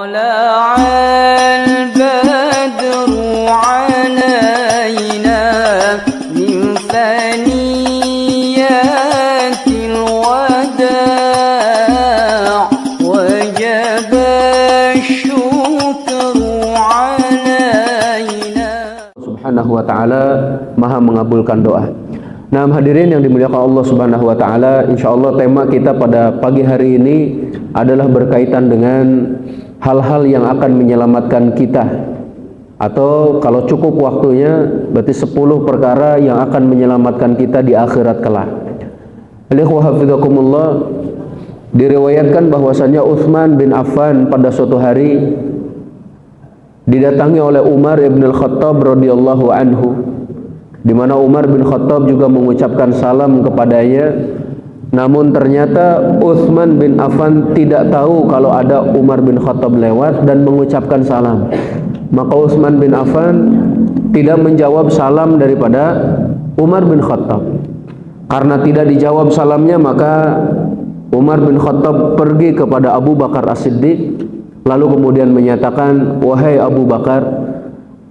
طلع البدر علينا من ثنيات الوداع وجب الشكر علينا. Subhanahu wa ta'ala maha mengabulkan doa. Nah, hadirin yang dimuliakan Allah Subhanahu wa ta'ala, insyaallah tema kita pada pagi hari ini adalah berkaitan dengan hal-hal yang akan menyelamatkan kita, atau kalau cukup waktunya berarti 10 perkara yang akan menyelamatkan kita di akhirat kelak. Ikhwah hafizakumullah, diriwayatkan bahwasanya Utsman bin Affan pada suatu hari didatangi oleh Umar ibn al-Khattab radhiyallahu anhu, di mana Umar bin Khattab juga mengucapkan salam kepadanya. Namun ternyata Utsman bin Affan tidak tahu kalau ada Umar bin Khattab lewat dan mengucapkan salam. Maka Utsman bin Affan tidak menjawab salam daripada Umar bin Khattab. Karena tidak dijawab salamnya, maka Umar bin Khattab pergi kepada Abu Bakar As-Siddiq, lalu kemudian menyatakan, "Wahai Abu Bakar,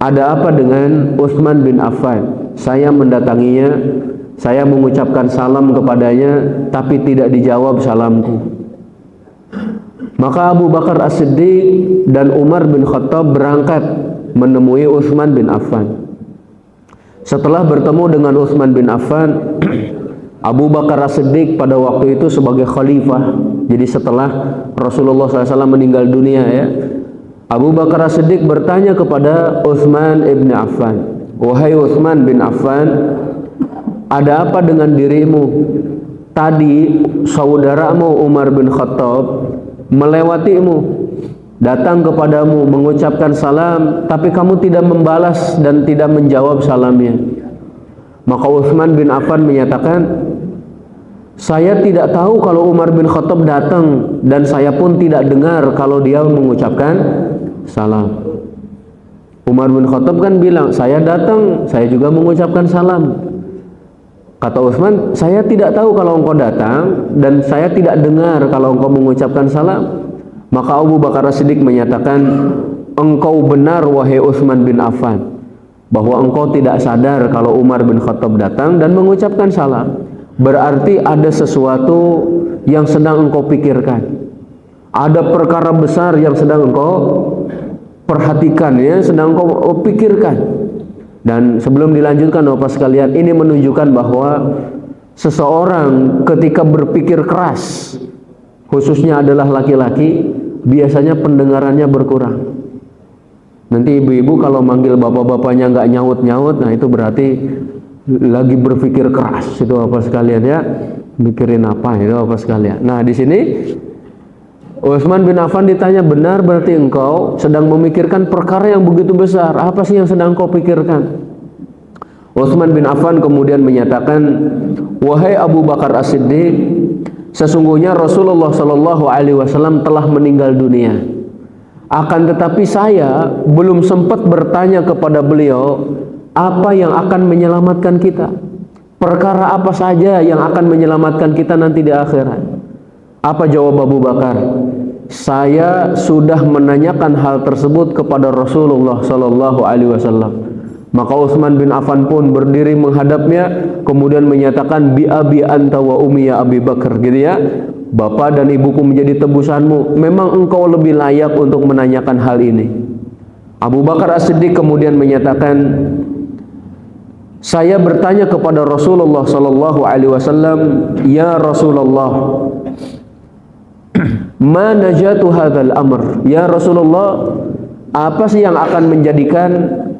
ada apa dengan Utsman bin Affan? Saya mendatanginya, saya mengucapkan salam kepadanya, tapi tidak dijawab salamku." Maka Abu Bakar As-Siddiq dan Umar bin Khattab berangkat menemui Utsman bin Affan. Setelah bertemu dengan Utsman bin Affan, Abu Bakar As-Siddiq pada waktu itu sebagai khalifah, jadi setelah Rasulullah SAW meninggal dunia ya, Abu Bakar As-Siddiq bertanya kepada Utsman bin Affan, "Wahai Utsman bin Affan, ada apa dengan dirimu? Tadi saudaramu Umar bin Khattab melewatimu, datang kepadamu mengucapkan salam, tapi kamu tidak membalas dan tidak menjawab salamnya." Maka Utsman bin Affan menyatakan, "Saya tidak tahu kalau Umar bin Khattab datang, dan saya pun tidak dengar kalau dia mengucapkan salam." Umar bin Khattab kan bilang, "Saya datang, saya juga mengucapkan salam." Kata Utsman, "Saya tidak tahu kalau engkau datang, dan saya tidak dengar kalau engkau mengucapkan salam." Maka Abu Bakar As-Siddiq menyatakan, "Engkau benar wahai Utsman bin Affan, bahwa engkau tidak sadar kalau Umar bin Khattab datang dan mengucapkan salam. Berarti ada sesuatu yang sedang engkau pikirkan. Ada perkara besar yang sedang engkau perhatikan, ya, sedang engkau pikirkan." Dan sebelum dilanjutkan Bapak sekalian, ini menunjukkan bahwa seseorang ketika berpikir keras, khususnya adalah laki-laki, biasanya pendengarannya berkurang. Nanti ibu-ibu kalau manggil bapak-bapaknya nggak nyaut-nyaut, nah itu berarti lagi berpikir keras itu Bapak sekalian ya. Mikirin apa itu Bapak sekalian. Nah, di sini Utsman bin Affan ditanya, "Benar berarti engkau sedang memikirkan perkara yang begitu besar. Apa sih yang sedang kau pikirkan?" Utsman bin Affan kemudian menyatakan, "Wahai Abu Bakar As-Siddiq, sesungguhnya Rasulullah Shallallahu Alaihi Wasallam telah meninggal dunia. Akan tetapi saya belum sempat bertanya kepada beliau apa yang akan menyelamatkan kita. Perkara apa saja yang akan menyelamatkan kita nanti di akhirat?" Apa jawab Abu Bakar? "Saya sudah menanyakan hal tersebut kepada Rasulullah Sallallahu Alaihi Wasallam." Maka Utsman bin Affan pun berdiri menghadapnya, kemudian menyatakan, "Bi abi anta wa ummi ya Abi Bakar," gitu ya. "Bapak dan ibuku menjadi tebusanmu. Memang engkau lebih layak untuk menanyakan hal ini." Abu Bakar As-Siddiq kemudian menyatakan, "Saya bertanya kepada Rasulullah Sallallahu Alaihi Wasallam, ya Rasulullah, ma najatu hadzal amr? Ya Rasulullah, apa sih yang akan menjadikan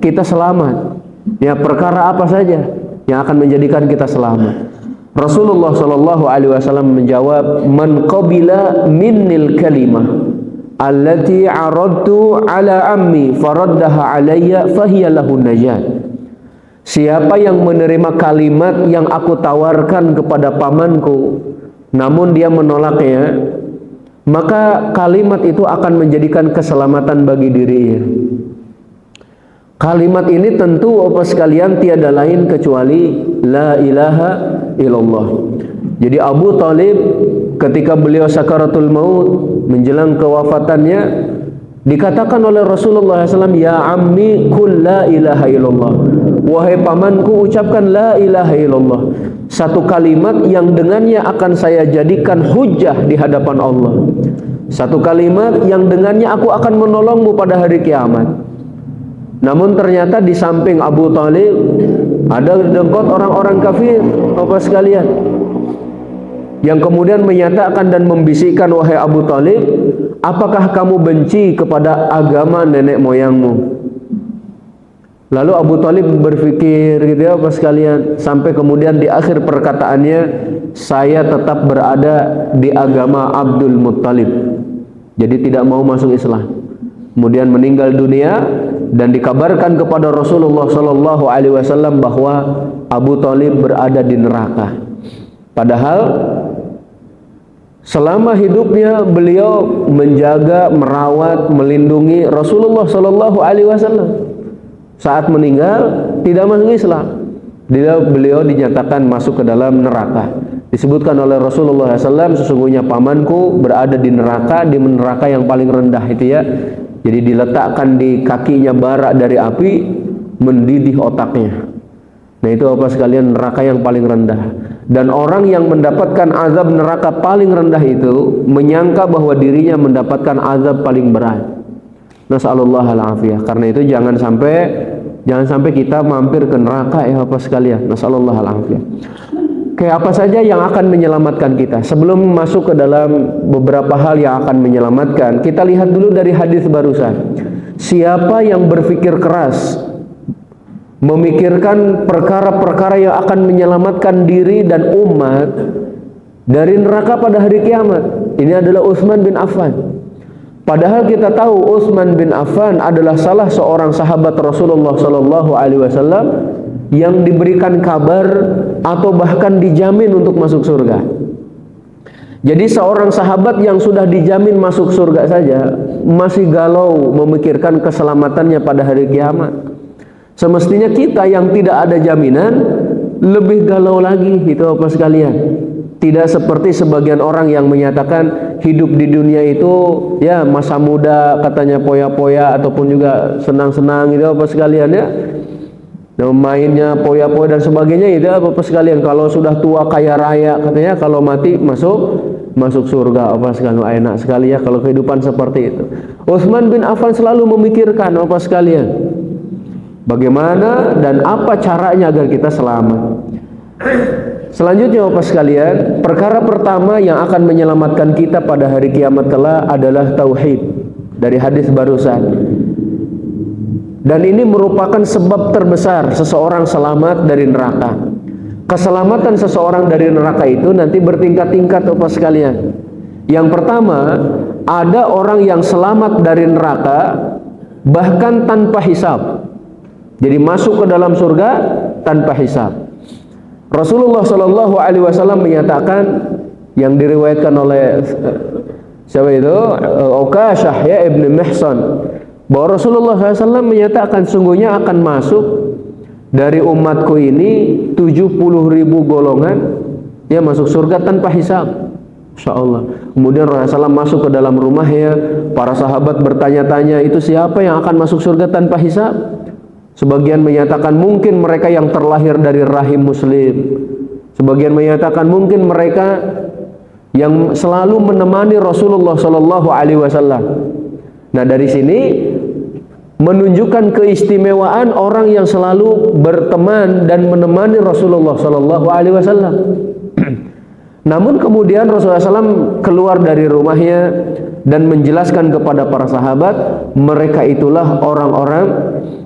kita selamat? Ya, perkara apa saja yang akan menjadikan kita selamat?" Rasulullah Shallallahu Alaihi Wasallam menjawab, "Man qabila minnil kalimah allati aradtu ala ammi faraddaha alayya fahiya lahu najat." Siapa yang menerima kalimat yang aku tawarkan kepada pamanku, namun dia menolaknya, maka kalimat itu akan menjadikan keselamatan bagi dirinya. Kalimat ini tentu Bapak sekalian tiada lain kecuali la ilaha illallah. Jadi Abu Thalib ketika beliau sakaratul maut menjelang kewafatannya, Dikatakan oleh Rasulullah SAW, ya ammi kul la ilaha illallah. Wahai pamanku, ucapkan la ilaha illallah. Satu kalimat yang dengannya akan saya jadikan hujjah di hadapan Allah. Satu kalimat yang dengannya aku akan menolongmu pada hari kiamat. Namun ternyata di samping Abu Talib ada dengkot orang-orang kafir, Bapak sekalian, yang kemudian menyatakan dan membisikkan, wahai Abu Talib, apakah kamu benci kepada agama nenek moyangmu? Lalu Abu Talib berpikir gitu ya Bapak sekalian, sampai kemudian di akhir perkataannya, saya tetap berada di agama Abdul Muttalib. Jadi tidak mau masuk Islam. Kemudian meninggal dunia dan dikabarkan kepada Rasulullah Shallallahu Alaihi Wasallam bahwa Abu Talib berada di neraka. Padahal selama hidupnya beliau menjaga, merawat, melindungi Rasulullah Shallallahu Alaihi Wasallam. Saat meninggal tidak masuk Islam. Beliau dinyatakan masuk ke dalam neraka. Disebutkan oleh Rasulullah SAW, sesungguhnya pamanku berada di neraka yang paling rendah itu ya. Jadi diletakkan di kakinya bara dari api, mendidih otaknya. Nah itu apa sekalian, neraka yang paling rendah. Dan orang yang mendapatkan azab neraka paling rendah itu menyangka bahwa dirinya mendapatkan azab paling berat. Nasallallahu al-afiyah. Karena itu jangan sampai kita mampir ke neraka ya apa sekalian. Nasallallahu al-afiyah. Kayak apa saja yang akan menyelamatkan kita? Sebelum masuk ke dalam beberapa hal yang akan menyelamatkan, kita lihat dulu dari hadis barusan. Siapa yang berpikir keras, memikirkan perkara-perkara yang akan menyelamatkan diri dan umat dari neraka pada hari kiamat, ini adalah Utsman bin Affan. Padahal kita tahu Utsman bin Affan adalah salah seorang sahabat Rasulullah Shallallahu Alaihi Wasallam yang diberikan kabar atau bahkan dijamin untuk masuk surga. Jadi seorang sahabat yang sudah dijamin masuk surga saja masih galau memikirkan keselamatannya pada hari kiamat. Semestinya kita yang tidak ada jaminan lebih galau lagi, itu apa sekalian. Tidak seperti sebagian orang yang menyatakan hidup di dunia itu ya masa muda katanya poya-poya ataupun juga senang-senang, itu apa sekalian ya. Mainnya poya-poya dan sebagainya, itu apa sekalian. Kalau sudah tua kaya raya katanya kalau mati masuk surga, apa sekalian. Enak sekali ya kalau kehidupan seperti itu. Utsman bin Affan selalu memikirkan apa sekalian, bagaimana dan apa caranya agar kita selamat. Selanjutnya Bapak sekalian, perkara pertama yang akan menyelamatkan kita pada hari kiamat kelak adalah tauhid. Dari hadis barusan. Dan ini merupakan sebab terbesar seseorang selamat dari neraka. Keselamatan seseorang dari neraka itu nanti bertingkat-tingkat Bapak sekalian. Yang pertama, ada orang yang selamat dari neraka bahkan tanpa hisab. Jadi masuk ke dalam surga tanpa hisab. Rasulullah Shallallahu Alaihi Wasallam menyatakan, yang diriwayatkan oleh siapa itu? Uqashah ya Ibn Mihsan, bahwa Rasulullah SAW menyatakan sungguhnya akan masuk dari umatku ini 70.000 golongan ya masuk surga tanpa hisab. Insya Allah. Kemudian Rasulullah SAW masuk ke dalam rumahnya, para sahabat bertanya-tanya, itu siapa yang akan masuk surga tanpa hisab? Sebagian menyatakan mungkin mereka yang terlahir dari rahim muslim. Sebagian menyatakan mungkin mereka yang selalu menemani Rasulullah Shallallahu Alaihi Wasallam. Nah dari sini menunjukkan keistimewaan orang yang selalu berteman dan menemani Rasulullah Shallallahu Alaihi Wasallam. Namun kemudian Rasulullah SAW keluar dari rumahnya dan menjelaskan kepada para sahabat, mereka itulah orang-orang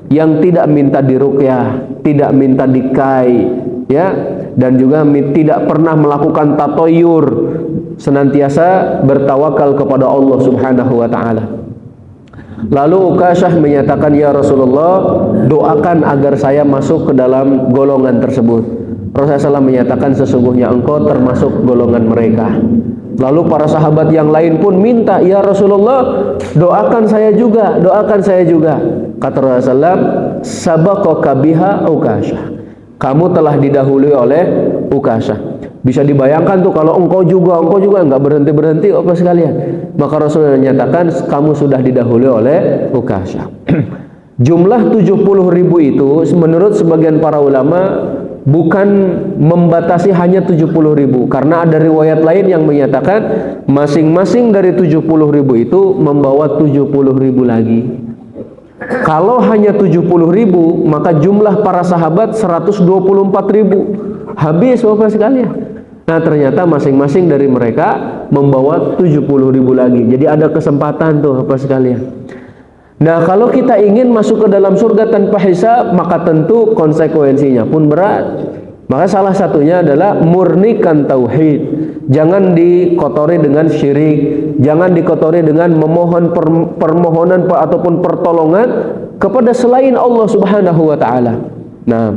yang tidak minta diruqyah, tidak minta dikai, ya, dan juga tidak pernah melakukan tatoyur, senantiasa bertawakal kepada Allah Subhanahu wa taala. Lalu Uqashah menyatakan, ya Rasulullah, doakan agar saya masuk ke dalam golongan tersebut. Rasulullah SAW menyatakan, sesungguhnya engkau termasuk golongan mereka. Lalu para sahabat yang lain pun minta, ya Rasulullah, doakan saya juga, doakan saya juga. Kata Rasulullah, sabaqaka biha Uqashah, kamu telah didahului oleh Uqashah. Bisa dibayangkan tuh kalau engkau juga nggak berhenti apa sekalian. Maka Rasulullah menyatakan kamu sudah didahului oleh Ukasyah. Jumlah 70.000 itu menurut sebagian para ulama bukan membatasi hanya 70.000, karena ada riwayat lain yang menyatakan masing-masing dari 70.000 itu membawa 70.000 lagi. Kalau hanya 70.000, maka jumlah para sahabat 124.000. Habis Bapak sekalian. Nah, ternyata masing-masing dari mereka membawa 70.000 lagi. Jadi ada kesempatan tuh Bapak sekalian. Nah, kalau kita ingin masuk ke dalam surga tanpa hisab, maka tentu konsekuensinya pun berat. Maka salah satunya adalah murnikan tauhid. Jangan dikotori dengan syirik, jangan dikotori dengan memohon permohonan ataupun pertolongan kepada selain Allah Subhanahu wa taala. Nah,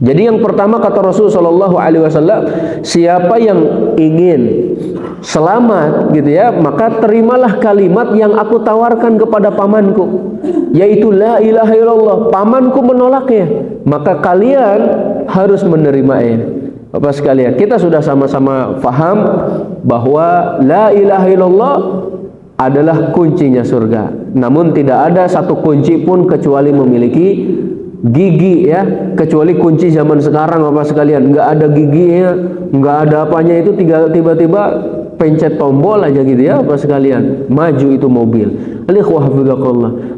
jadi yang pertama kata Rasul sallallahu alaihi wasallam, siapa yang ingin selamat gitu ya, maka terimalah kalimat yang aku tawarkan kepada pamanku, yaitu la ilaha illallah. Pamanku menolaknya, maka kalian harus menerimanya. Bapak sekalian, kita sudah sama-sama faham bahwa la ilaha illallah adalah kuncinya surga. Namun tidak ada satu kunci pun kecuali memiliki gigi ya, kecuali kunci zaman sekarang Bapak sekalian, nggak ada giginya, nggak ada apanya, itu tiba-tiba pencet tombol aja gitu ya Bapak sekalian, maju itu mobil.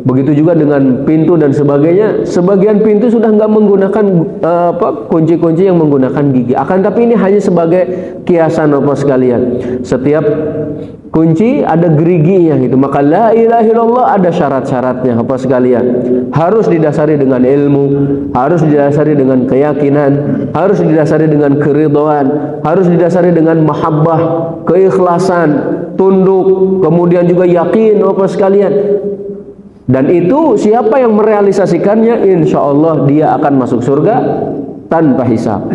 Begitu juga dengan pintu dan sebagainya. Sebagian pintu sudah nggak menggunakan kunci-kunci yang menggunakan gigi. Akan tapi ini hanya sebagai kiasan Bapak sekalian. Setiap kunci ada geriginya gitu. Maka la ilaha illallah ada syarat-syaratnya Bapak sekalian. Harus didasari dengan ilmu, harus didasari dengan keyakinan, harus didasari dengan keridhaan, harus didasari dengan mahabbah, keikhlasan, tunduk, kemudian juga yakin Bapak sekalian. Dan itu siapa yang merealisasikannya, insya Allah dia akan masuk surga tanpa hisab.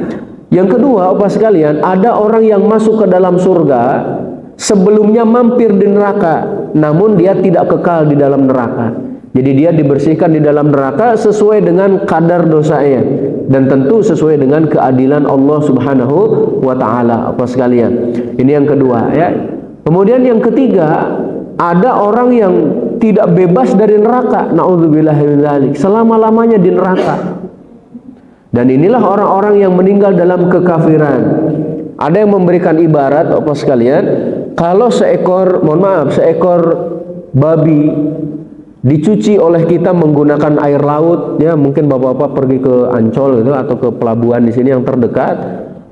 Yang kedua Bapak sekalian, ada orang yang masuk ke dalam surga sebelumnya mampir di neraka, namun dia tidak kekal di dalam neraka. Jadi dia dibersihkan di dalam neraka sesuai dengan kadar dosanya, dan tentu sesuai dengan keadilan Allah Subhanahu wa taala Bapak sekalian. Ini yang kedua ya. Kemudian yang ketiga, ada orang yang tidak bebas dari neraka, naudzubillah min dzalik, selama-lamanya di neraka. Dan inilah orang-orang yang meninggal dalam kekafiran. Ada yang memberikan ibarat Bapak sekalian, kalau seekor babi dicuci oleh kita menggunakan air laut ya, mungkin Bapak-bapak pergi ke Ancol gitu atau ke pelabuhan di sini yang terdekat,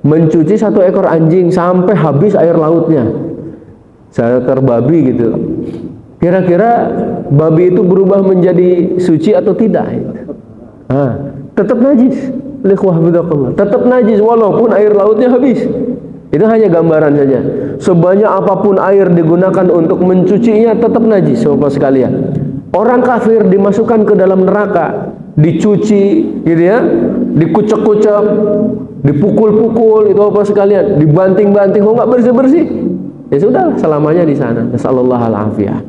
mencuci satu ekor anjing sampai habis air lautnya, seekor babi gitu. Kira-kira babi itu berubah menjadi suci atau tidak? Tetap najis. Tetap najis walaupun air lautnya habis. Itu hanya gambaran saja. Sebanyak apapun air digunakan untuk mencucinya tetap najis Bapak sekalian. Orang kafir dimasukkan ke dalam neraka, dicuci gitu ya, dikucek-kucek, dipukul-pukul itu Bapak sekalian, dibanting-banting, kok nggak bersih-bersih? Ya sudah, selamanya di sana. Nasallallahu al-afiyah.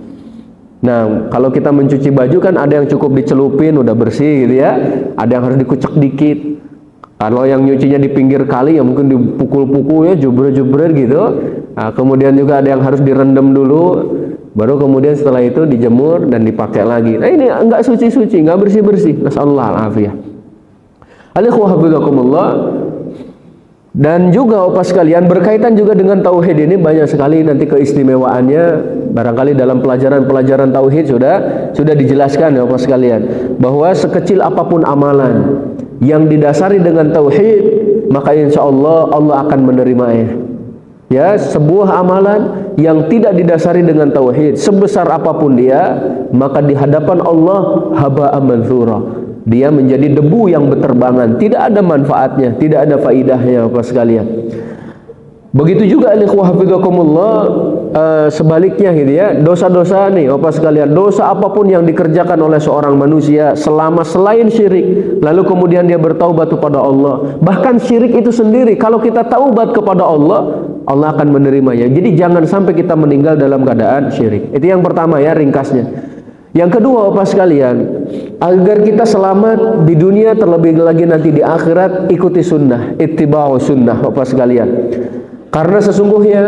Nah, kalau kita mencuci baju kan ada yang cukup dicelupin udah bersih gitu ya, ada yang harus dikucek dikit. Kalau yang nyucinya di pinggir kali ya mungkin dipukul-pukul ya, jubrer-jubrer gitu. Nah, kemudian juga ada yang harus direndam dulu, baru kemudian setelah itu dijemur dan dipakai lagi. Nah, ini enggak suci-suci, enggak bersih-bersih. Nasallahu al-afiyah. Alaikumullah. Dan juga Bapak sekalian, berkaitan juga dengan tauhid ini banyak sekali nanti keistimewaannya. Barangkali dalam pelajaran tauhid sudah dijelaskan ya Bapak sekalian, bahwa sekecil apapun amalan yang didasari dengan tauhid, maka insya Allah Allah akan menerimanya. Ya, sebuah amalan yang tidak didasari dengan tauhid, sebesar apapun dia, maka di hadapan Allah haba'an mantsura. Dia menjadi debu yang berterbangan, tidak ada manfaatnya, tidak ada faidahnya Bapak sekalian. Begitu juga sebaliknya gitu ya, dosa-dosa nih Bapak sekalian, dosa apapun yang dikerjakan oleh seorang manusia selama selain syirik, lalu kemudian dia bertaubat kepada Allah, bahkan syirik itu sendiri kalau kita taubat kepada Allah, Allah akan menerimanya. Jadi jangan sampai kita meninggal dalam keadaan syirik. Itu yang pertama ya, ringkasnya. Yang kedua, Bapak sekalian, agar kita selamat di dunia terlebih lagi nanti di akhirat, ikuti sunnah, ittiba'u sunnah, Bapak sekalian. Karena sesungguhnya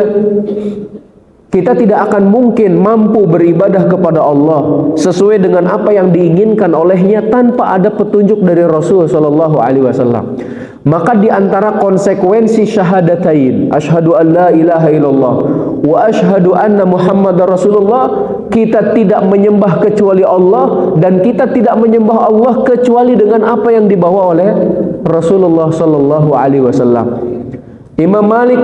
kita tidak akan mungkin mampu beribadah kepada Allah sesuai dengan apa yang diinginkan olehnya tanpa ada petunjuk dari Rasul sallallahu alaihi wasallam. Maka di antara konsekuensi syahadatain, asyhadu an la ilaha illallah wa asyhadu anna Muhammadar Rasulullah, kita tidak menyembah kecuali Allah dan kita tidak menyembah Allah kecuali dengan apa yang dibawa oleh Rasulullah sallallahu alaihi wasallam. Imam Malik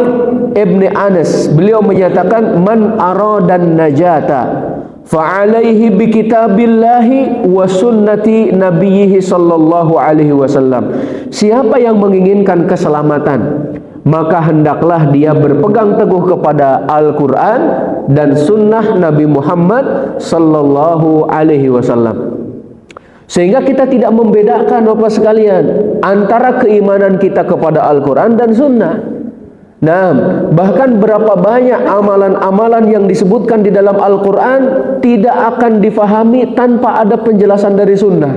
Ibn Anas, beliau menyatakan, man aradan najata fa'alaihi bi kitabillahi wa sunnati nabiyhi sallallahu alaihi wasallam. Siapa yang menginginkan keselamatan, maka hendaklah dia berpegang teguh kepada Al-Quran dan sunnah Nabi Muhammad sallallahu alaihi wasallam. Sehingga kita tidak membedakan, Bapak sekalian, antara keimanan kita kepada Al-Quran dan sunnah. Nah, bahkan berapa banyak amalan-amalan yang disebutkan di dalam Al-Quran tidak akan difahami tanpa ada penjelasan dari sunnah.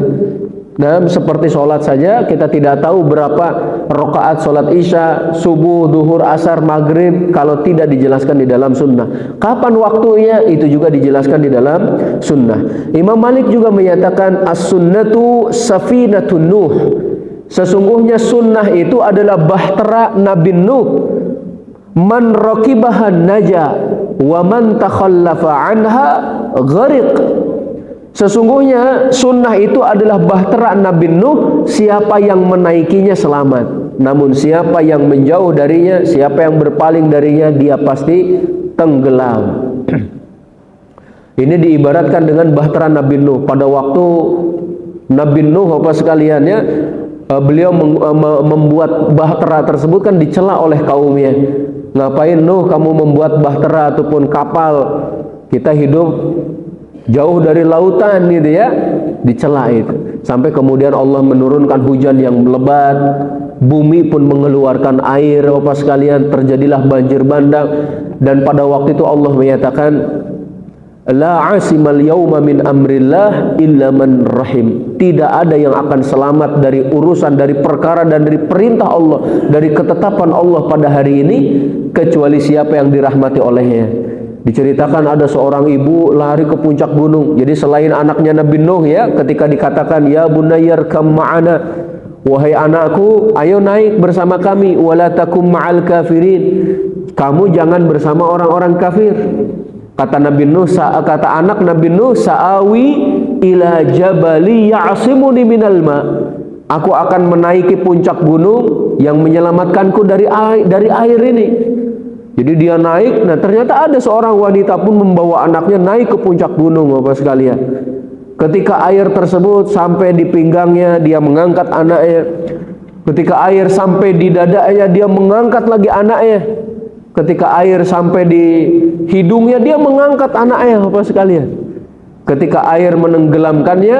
Nah, seperti sholat saja, kita tidak tahu berapa rakaat sholat isya, subuh, duhur, asar, maghrib kalau tidak dijelaskan di dalam sunnah. Kapan waktunya, itu juga dijelaskan di dalam sunnah. Imam Malik juga menyatakan, as-sunnatu safinatun Nuh. Sesungguhnya sunnah itu adalah bahtera Nabi Nuh. Man rakibahan naja wa man takhallafa anha ghariq. Sesungguhnya sunnah itu adalah bahtera Nabi Nuh, siapa yang menaikinya selamat. Namun siapa yang menjauh darinya, siapa yang berpaling darinya, dia pasti tenggelam. Ini diibaratkan dengan bahtera Nabi Nuh. Pada waktu Nabi Nuh, Bapak sekalian ya, beliau membuat bahtera tersebut kan dicela oleh kaumnya. Ngapain Nuh kamu membuat bahtera ataupun kapal? Kita hidup jauh dari lautan gitu ya, dicela itu. Sampai kemudian Allah menurunkan hujan yang lebat, bumi pun mengeluarkan air, Bapak sekalian, terjadilah banjir bandang. Dan pada waktu itu Allah menyatakan, la asimal yauma min amrillah illa man rahim. Tidak ada yang akan selamat dari urusan, dari perkara dan dari perintah Allah, dari ketetapan Allah pada hari ini, kecuali siapa yang dirahmati olehnya. Diceritakan ada seorang ibu lari ke puncak gunung. Jadi selain anaknya Nabi Nuh ya, ketika dikatakan ya bunayyar kam ma'ana, wahai anakku, ayo naik bersama kami, wala takum ma'al kafirin. Kamu jangan bersama orang-orang kafir. Kata Nabi Nuh, kata anak Nabi Nuh, sa'awi ila jabali ya'simuni minal ma. Aku akan menaiki puncak gunung yang menyelamatkanku dari air ini. Jadi dia naik, nah ternyata ada seorang wanita pun membawa anaknya naik ke puncak gunung, Bapak sekalian. Ketika air tersebut sampai di pinggangnya, dia mengangkat anaknya. Ketika air sampai di dadanya, dia mengangkat lagi anaknya. Ketika air sampai di hidungnya, dia mengangkat anaknya, Bapak sekalian. Ketika air menenggelamkannya,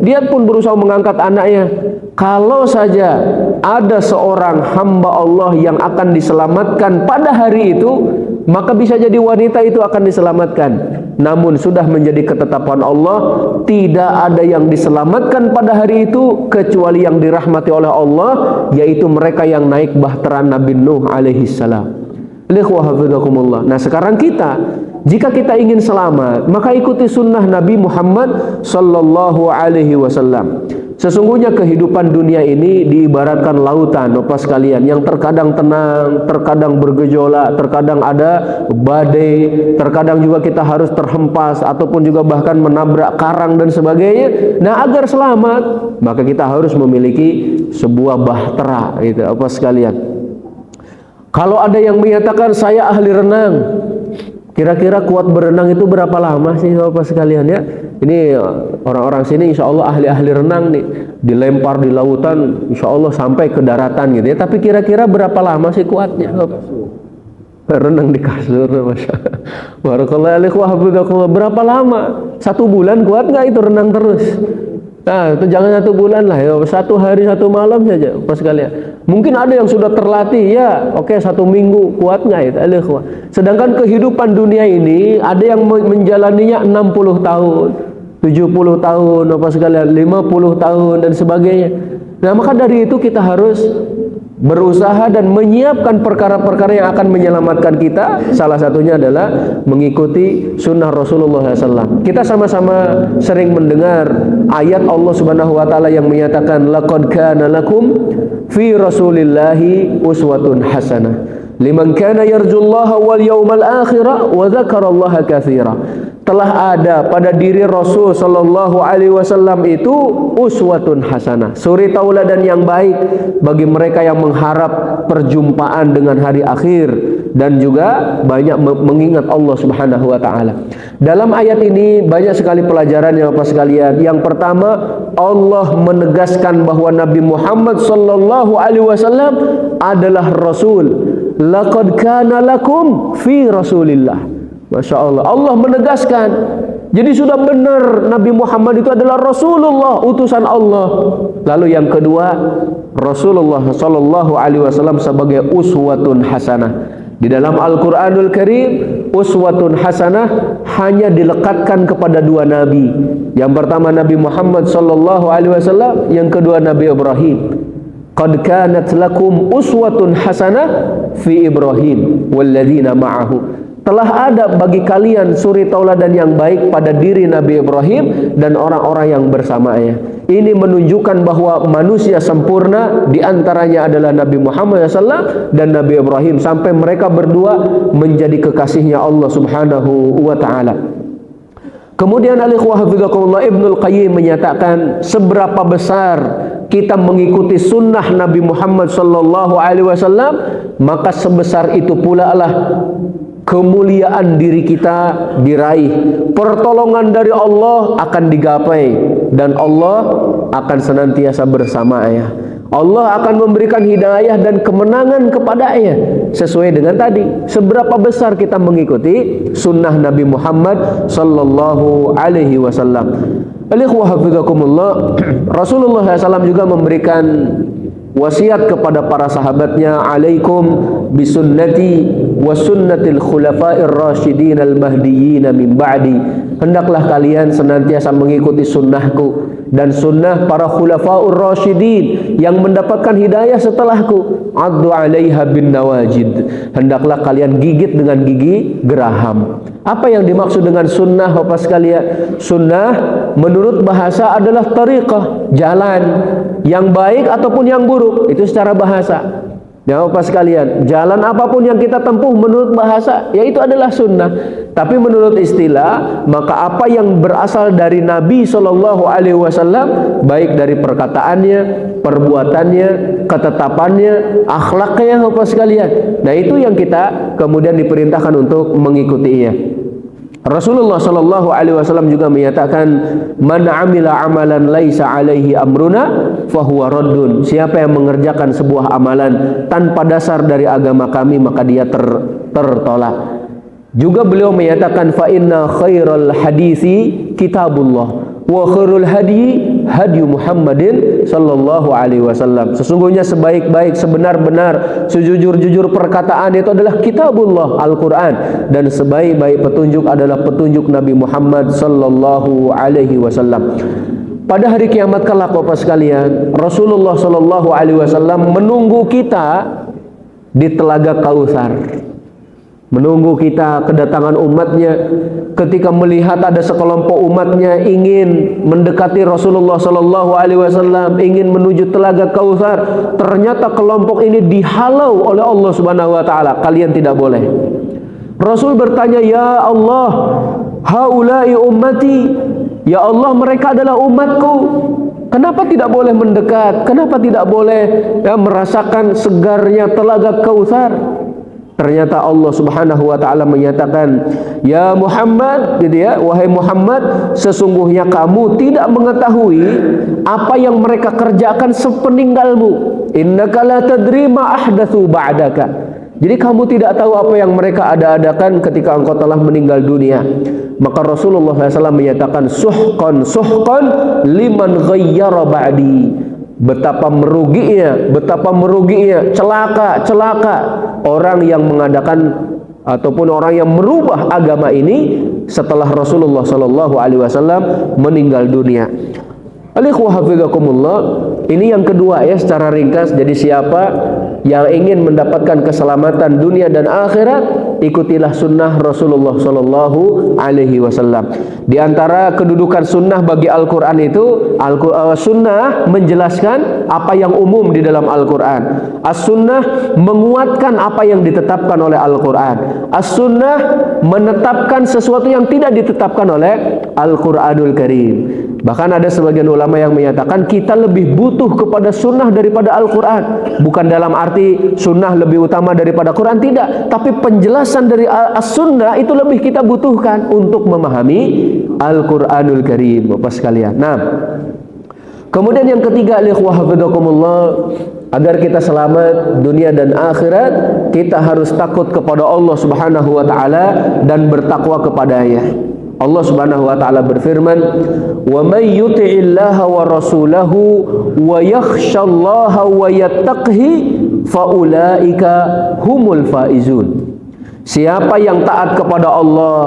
dia pun berusaha mengangkat anaknya. Kalau saja ada seorang hamba Allah yang akan diselamatkan pada hari itu, maka bisa jadi wanita itu akan diselamatkan. Namun sudah menjadi ketetapan Allah, tidak ada yang diselamatkan pada hari itu kecuali yang dirahmati oleh Allah, yaitu mereka yang naik bahtera Nabi Nuh alaihi salam. Nah sekarang kita, jika kita ingin selamat, maka ikuti sunnah Nabi Muhammad sallallahu alaihi wasallam. Sesungguhnya kehidupan dunia ini diibaratkan lautan, Bapak sekalian, yang terkadang tenang, terkadang bergejolak, terkadang ada badai, terkadang juga kita harus terhempas ataupun juga bahkan menabrak karang dan sebagainya. Nah, agar selamat, maka kita harus memiliki sebuah bahtera, gitu, Bapak sekalian. Kalau ada yang menyatakan saya ahli renang, kira-kira kuat berenang itu berapa lama sih Bapak sekalian ya? Ini orang-orang sini insya Allah ahli-ahli renang nih, dilempar di lautan insya Allah sampai ke daratan gitu ya. Tapi kira-kira berapa lama sih kuatnya Bapak? Renang di kasur, Masya Allah. Barakallahu. Berapa lama? 1 bulan kuat nggak itu renang terus? Nah, itu jangan 1 bulan lah ya, 1 hari 1 malam saja Bapak sekalian. Mungkin ada yang sudah terlatih ya, oke 1 minggu kuat nggak itu? Sedangkan kehidupan dunia ini ada yang menjalaninya 60 tahun, 70 tahun, apa sekalian, 50 tahun dan sebagainya. Nah, maka dari itu kita harus berusaha dan menyiapkan perkara-perkara yang akan menyelamatkan kita. Salah satunya adalah mengikuti sunnah Rasulullah SAW. Kita sama-sama sering mendengar ayat Allah Subhanahu wa taala yang menyatakan laqad kana lakum fi rasulillahi uswatun hasanah liman kana yarjullaha wal yawmal akhirah wa dzakarallaha katsira. Telah ada pada diri Rasul sallallahu alaihi wasallam itu uswatun hasanah, suri tauladan yang baik bagi mereka yang mengharap perjumpaan dengan hari akhir dan juga banyak mengingat Allah Subhanahu wa taala. Dalam ayat ini banyak sekali pelajaran ya Bapak sekalian. Yang pertama, Allah menegaskan bahwa Nabi Muhammad sallallahu alaihi wasallam adalah rasul. Laqad kana lakum fi Rasulillah. Masya Allah, Allah menegaskan. Jadi sudah benar Nabi Muhammad itu adalah Rasulullah, utusan Allah. Lalu yang kedua, Rasulullah Sallallahu Alaihi Wasallam sebagai uswatun hasanah. Di dalam Al-Quranul Karim, uswatun hasanah hanya dilekatkan kepada dua nabi. Yang pertama Nabi Muhammad Sallallahu Alaihi Wasallam, yang kedua Nabi Ibrahim. Qad kanat lakum uswatun hasanah fi Ibrahim walladzina ma'ahu. Telah ada bagi kalian suri tauladan yang baik pada diri Nabi Ibrahim dan orang-orang yang bersamanya. Ini menunjukkan bahwa manusia sempurna diantaranya adalah Nabi Muhammad SAW dan Nabi Ibrahim, sampai mereka berdua menjadi kekasihnya Allah Subhanahu wa ta'ala. Kemudian al-ikhwah hafizakumullah, Ibnul Qayyim menyatakan seberapa besar kita mengikuti sunnah Nabi Muhammad sallallahu alaihi wasallam, maka sebesar itu pula lah kemuliaan diri kita diraih, pertolongan dari Allah akan digapai, dan Allah akan senantiasa bersamanya. Allah akan memberikan hidayah dan kemenangan kepadanya sesuai dengan tadi, seberapa besar kita mengikuti sunnah Nabi Muhammad sallallahu alaihi wasallam. Al-ikhwah hafizakumullah, Rasulullah SAW juga memberikan wasiat kepada para sahabatnya, alaikum bisunnati wa sunnatil khulafa'ir rasyidin al-mahdiyyin min ba'di. Hendaklah kalian senantiasa mengikuti sunnahku dan sunnah para khulafa'ur rasyidin yang mendapatkan hidayah setelahku. Addu 'alaiha bin nawajid. Hendaklah kalian gigit dengan gigi geraham. Apa yang dimaksud dengan sunnah Bapak sekalian? Sunnah menurut bahasa adalah tariqah, jalan yang baik ataupun yang buruk, itu secara bahasa. Ya Bapak sekalian, jalan apapun yang kita tempuh menurut bahasa, yaitu adalah sunnah. Tapi menurut istilah, maka apa yang berasal dari Nabi Shallallahu Alaihi Wasallam, baik dari perkataannya, perbuatannya, ketetapannya, akhlaknya Bapak sekalian, nah itu yang kita kemudian diperintahkan untuk mengikutinya. Rasulullah Shallallahu Alaihi Wasallam juga menyatakan, man amila amalan laisa alaihi amruna fahuwa raddun. Siapa yang mengerjakan sebuah amalan tanpa dasar dari agama kami, maka dia tertolak. Juga beliau menyatakan, fa inna khairal hadisi kitabullah wa khairul hadi hadi Muhammadin sallallahu alaihi wasallam. Sesungguhnya sebaik-baik, sebenar-benar, sejujur-jujur perkataan itu adalah kitabullah, Al-Quran, dan sebaik-baik petunjuk adalah petunjuk Nabi Muhammad sallallahu alaihi wasallam. Pada hari kiamat kelak Bapak sekalian, Rasulullah sallallahu alaihi wasallam menunggu kita di Telaga Kautsar. Menunggu kita kedatangan umatnya. Ketika melihat ada sekelompok umatnya ingin mendekati Rasulullah Sallallahu Alaihi Wasallam, ingin menuju Telaga Kautsar, ternyata kelompok ini dihalau oleh Allah Subhanahu Wa Taala. Kalian tidak boleh. Rasul bertanya, ya Allah, haulai ummati, ya Allah, mereka adalah umatku. Kenapa tidak boleh mendekat? Kenapa tidak boleh merasakan segarnya Telaga Kautsar? Ternyata Allah Subhanahu wa taala menyatakan, ya Muhammad, gitu ya, wahai Muhammad, sesungguhnya kamu tidak mengetahui apa yang mereka kerjakan sepeninggalmu. Innaka la tadri ma ahdatsu ba'daka. Jadi kamu tidak tahu apa yang mereka ada-adakan ketika engkau telah meninggal dunia. Maka Rasulullah SAW menyatakan, suhqan suhqan liman ghayyara ba'di. Betapa meruginya, celaka orang yang mengadakan ataupun orang yang merubah agama ini setelah Rasulullah sallallahu alaihi wasallam meninggal dunia. Alikhwah hafizakumullah, ini yang kedua ya secara ringkas. Jadi siapa yang ingin mendapatkan keselamatan dunia dan akhirat, ikutilah sunnah Rasulullah sallallahu alaihi wasallam. Di antara kedudukan sunnah bagi Al-Quran itu, sunnah menjelaskan apa yang umum di dalam Al-Quran. As-sunnah menguatkan apa yang ditetapkan oleh Al-Quran. As-sunnah menetapkan sesuatu yang tidak ditetapkan oleh Al-Quranul Karim. Bahkan ada sebagian ulama yang menyatakan kita lebih butuh kepada sunnah daripada Al-Quran. Bukan dalam arti sunnah lebih utama daripada Quran, tidak. Tapi penjelasan dari as-sunnah itu lebih kita butuhkan untuk memahami Al-Quranul Karim, Bapak sekalian. Nah, kemudian yang ketiga, ikhwah hafizakumullah, agar kita selamat dunia dan akhirat, kita harus takut kepada Allah Subhanahu wa taala dan bertakwa kepadanya. Allah Subhanahu wa taala berfirman, "Wa may yuti'illaha wa rasulahu wa yakhshallaha wa yattaqhi faulaika humul faizun." Siapa yang taat kepada Allah,